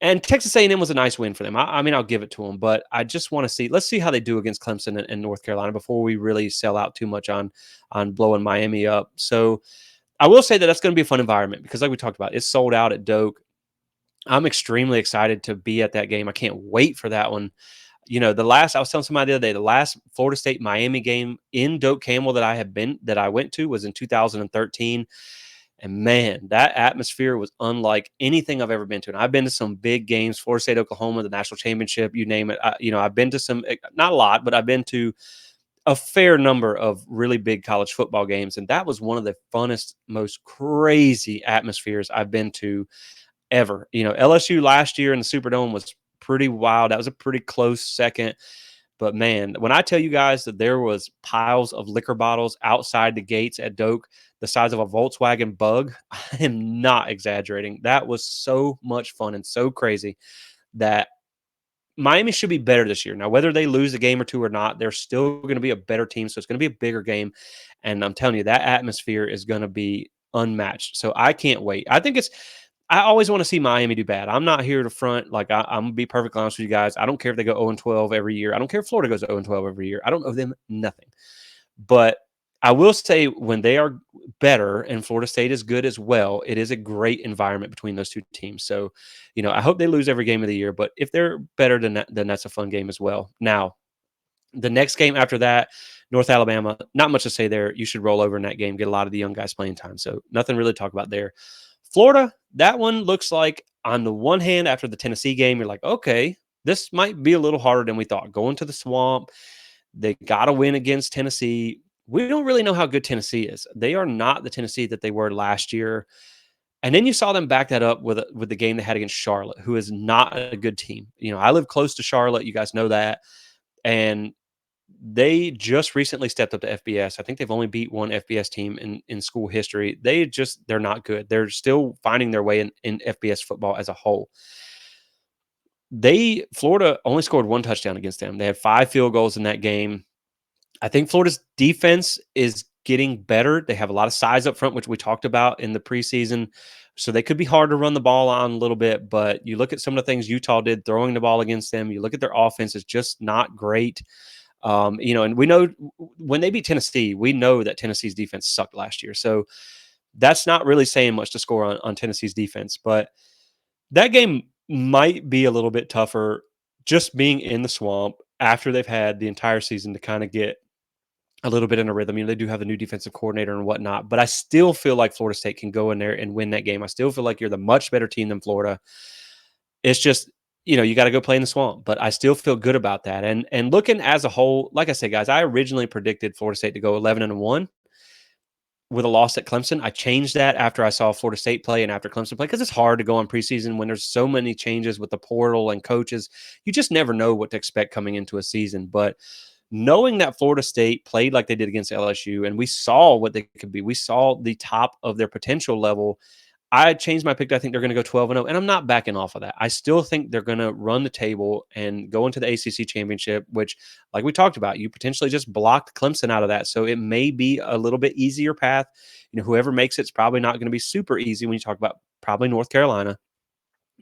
and Texas A&M was a nice win for them. I mean, I'll give it to them, but I just want to see. Let's see how they do against Clemson and North Carolina before we really sell out too much on blowing Miami up. So I will say that that's going to be a fun environment because, like we talked about, it's sold out at Doak. I'm extremely excited to be at that game. I can't wait for that one. I was telling somebody the other day, the last Florida State Miami game in Doak Campbell that I went to was in 2013. And man, that atmosphere was unlike anything I've ever been to. And I've been to some big games, Florida State, Oklahoma, the national championship, you name it. I've been to some, not a lot, but I've been to a fair number of really big college football games. And that was one of the funnest, most crazy atmospheres I've been to ever. LSU last year in the Superdome was pretty wild. That was a pretty close second. But man, when I tell you guys that there was piles of liquor bottles outside the gates at Doak, the size of a Volkswagen Bug, I am not exaggerating. That was so much fun and so crazy that Miami should be better this year. Now, whether they lose a game or two or not, they're still going to be a better team. So it's going to be a bigger game. And I'm telling you, that atmosphere is going to be unmatched. So I can't wait. I always want to see Miami do bad. I'm not here to front. Like, I'm going to be perfectly honest with you guys. I don't care if they go 0-12 every year. I don't care if Florida goes 0-12 every year. I don't owe them nothing. But I will say when they are better and Florida State is good as well, it is a great environment between those two teams. So, I hope they lose every game of the year. But if they're better than that, then that's a fun game as well. Now, the next game after that, North Alabama, not much to say there. You should roll over in that game, get a lot of the young guys playing time. So nothing really to talk about there. Florida, that one looks like, on the one hand, after the Tennessee game, you're like, okay, this might be a little harder than we thought. Going to the Swamp, they got to win against Tennessee. We don't really know how good Tennessee is. They are not the Tennessee that they were last year. And then you saw them back that up with the game they had against Charlotte, who is not a good team. I live close to Charlotte. You guys know that. And they just recently stepped up to FBS. I think they've only beat one FBS team in school history. They're not good. They're still finding their way in FBS football as a whole. Florida only scored one touchdown against them. They had 5 field goals in that game. I think Florida's defense is getting better. They have a lot of size up front, which we talked about in the preseason. So they could be hard to run the ball on a little bit, but you look at some of the things Utah did throwing the ball against them. You look at their offense, it's just not great. And we know when they beat Tennessee, we know that Tennessee's defense sucked last year. So that's not really saying much to score on Tennessee's defense. But that game might be a little bit tougher just being in the swamp after they've had the entire season to kind of get a little bit in a rhythm. They do have a new defensive coordinator and whatnot, but I still feel like Florida State can go in there and win that game. I still feel like you're the much better team than Florida. It's just, you got to go play in the swamp, but I still feel good about that. And looking as a whole, like I said, guys, I originally predicted Florida State to go 11-1 with a loss at Clemson. I changed that after I saw Florida State play and after Clemson play because it's hard to go on preseason when there's so many changes with the portal and coaches. You just never know what to expect coming into a season. But knowing that Florida State played like they did against LSU and we saw what they could be, we saw the top of their potential level. I changed my pick. I think they're going to go 12-0, and I'm not backing off of that. I still think they're going to run the table and go into the ACC championship, which, like we talked about, you potentially just blocked Clemson out of that. So it may be a little bit easier path. Whoever makes it's probably not going to be super easy when you talk about probably North Carolina.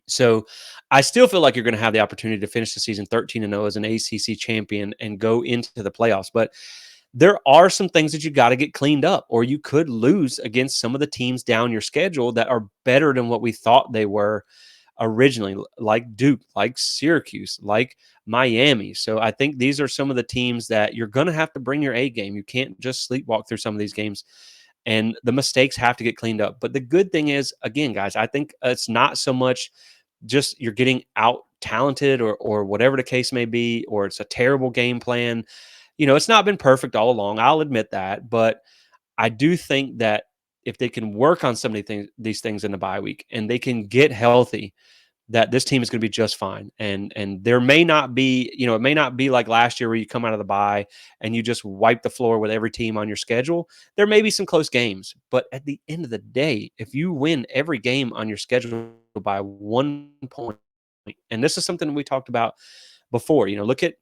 So I still feel like you're going to have the opportunity to finish the season 13-0 as an ACC champion and go into the playoffs. But there are some things that you got to get cleaned up, or you could lose against some of the teams down your schedule that are better than what we thought they were originally, like Duke, like Syracuse, like Miami. So I think these are some of the teams that you're going to have to bring your A game. You can't just sleepwalk through some of these games, and the mistakes have to get cleaned up. But the good thing is, again, guys, I think it's not so much just you're getting out talented or whatever the case may be, or it's a terrible game plan. It's not been perfect all along. I'll admit that, but I do think that if they can work on some of these things in the bye week and they can get healthy, that this team is going to be just fine. And there may not be, it may not be like last year where you come out of the bye and you just wipe the floor with every team on your schedule. There may be some close games, but at the end of the day, if you win every game on your schedule by 1 point, and this is something we talked about before, look at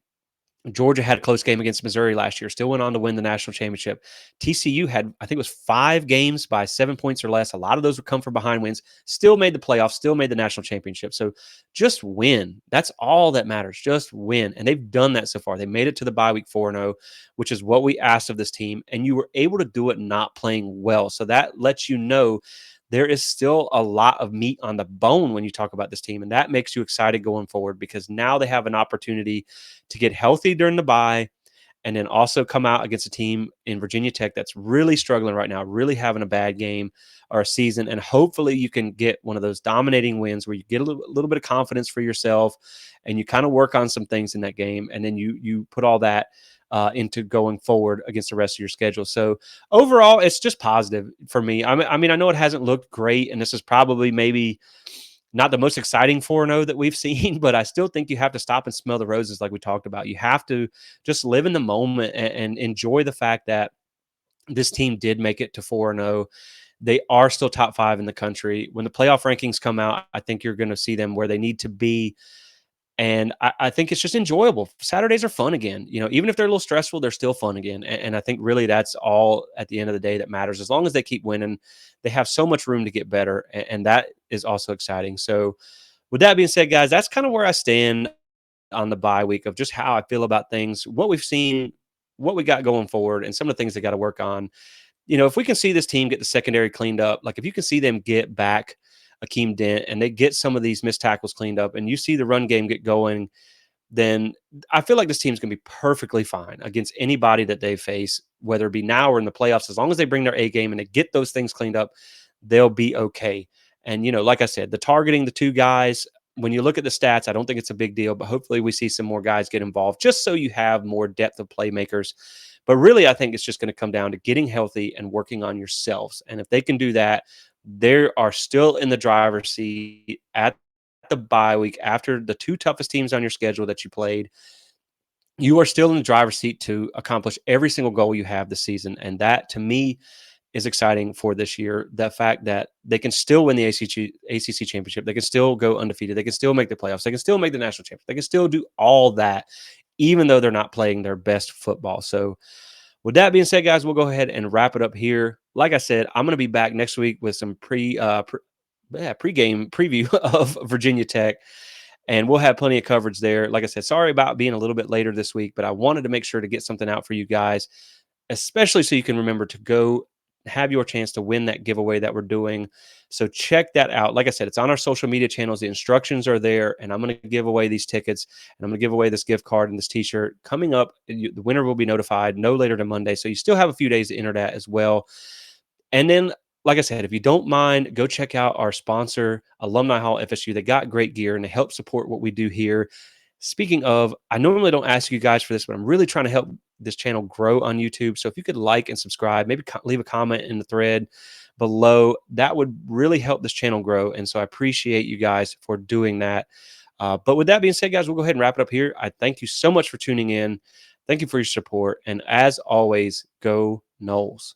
Georgia had a close game against Missouri last year, still went on to win the national championship. TCU had, I think it was 5 games by 7 points or less. A lot of those would come from behind wins, still made the playoffs, still made the national championship. So just win. That's all that matters. Just win. And they've done that so far. They made it to the bye week 4-0, which is what we asked of this team. And you were able to do it not playing well. So that lets you know there is still a lot of meat on the bone when you talk about this team. And that makes you excited going forward because now they have an opportunity to get healthy during the bye and then also come out against a team in Virginia Tech that's really struggling right now, really having a bad game or a season. And hopefully you can get one of those dominating wins where you get a little bit of confidence for yourself and you kind of work on some things in that game. And then you put all that into going forward against the rest of your schedule. So overall, it's just positive for me. I mean, I know it hasn't looked great, and this is probably maybe not the most exciting 4-0 that we've seen, but I still think you have to stop and smell the roses like we talked about. You have to just live in the moment and enjoy the fact that this team did make it to 4-0. They are still top 5 in the country. When the playoff rankings come out, I think you're going to see them where they need to be. And I think it's just enjoyable. Saturdays are fun again. Even if they're a little stressful, they're still fun again. And I think really that's all at the end of the day that matters. As long as they keep winning, they have so much room to get better. And that is also exciting. So with that being said, guys, that's kind of where I stand on the bye week of just how I feel about things, what we've seen, what we got going forward, and some of the things they got to work on. If we can see this team get the secondary cleaned up, like if you can see them get back Akeem Dent and they get some of these missed tackles cleaned up and you see the run game get going, then I feel like this team's going to be perfectly fine against anybody that they face, whether it be now or in the playoffs. As long as they bring their A game and they get those things cleaned up, they'll be okay. And, like I said, the targeting the 2 guys, when you look at the stats, I don't think it's a big deal, but hopefully we see some more guys get involved just so you have more depth of playmakers. But really, I think it's just going to come down to getting healthy and working on yourselves. And if they can do that, they are still in the driver's seat at the bye week after the 2 toughest teams on your schedule that you played. You are still in the driver's seat to accomplish every single goal you have this season. And that, to me, is exciting for this year. The fact that they can still win the ACC championship. They can still go undefeated. They can still make the playoffs. They can still make the national championship. They can still do all that, even though they're not playing their best football. So with that being said, guys, we'll go ahead and wrap it up here. Like I said, I'm going to be back next week with some pregame preview of Virginia Tech, and we'll have plenty of coverage there. Like I said, sorry about being a little bit later this week, but I wanted to make sure to get something out for you guys, especially so you can remember to go have your chance to win that giveaway that we're doing. So check that out. Like I said, it's on our social media channels. The instructions are there, and I'm going to give away these tickets, and I'm going to give away this gift card and this T-shirt coming up. The winner will be notified no later than Monday, so you still have a few days to enter that as well. And then, like I said, if you don't mind, go check out our sponsor, Alumni Hall FSU. They got great gear and they help support what we do here. Speaking of, I normally don't ask you guys for this, but I'm really trying to help this channel grow on YouTube. So if you could like and subscribe, maybe leave a comment in the thread below, that would really help this channel grow. And so I appreciate you guys for doing that. But with that being said, guys, we'll go ahead and wrap it up here. I thank you so much for tuning in. Thank you for your support. And as always, go Noles.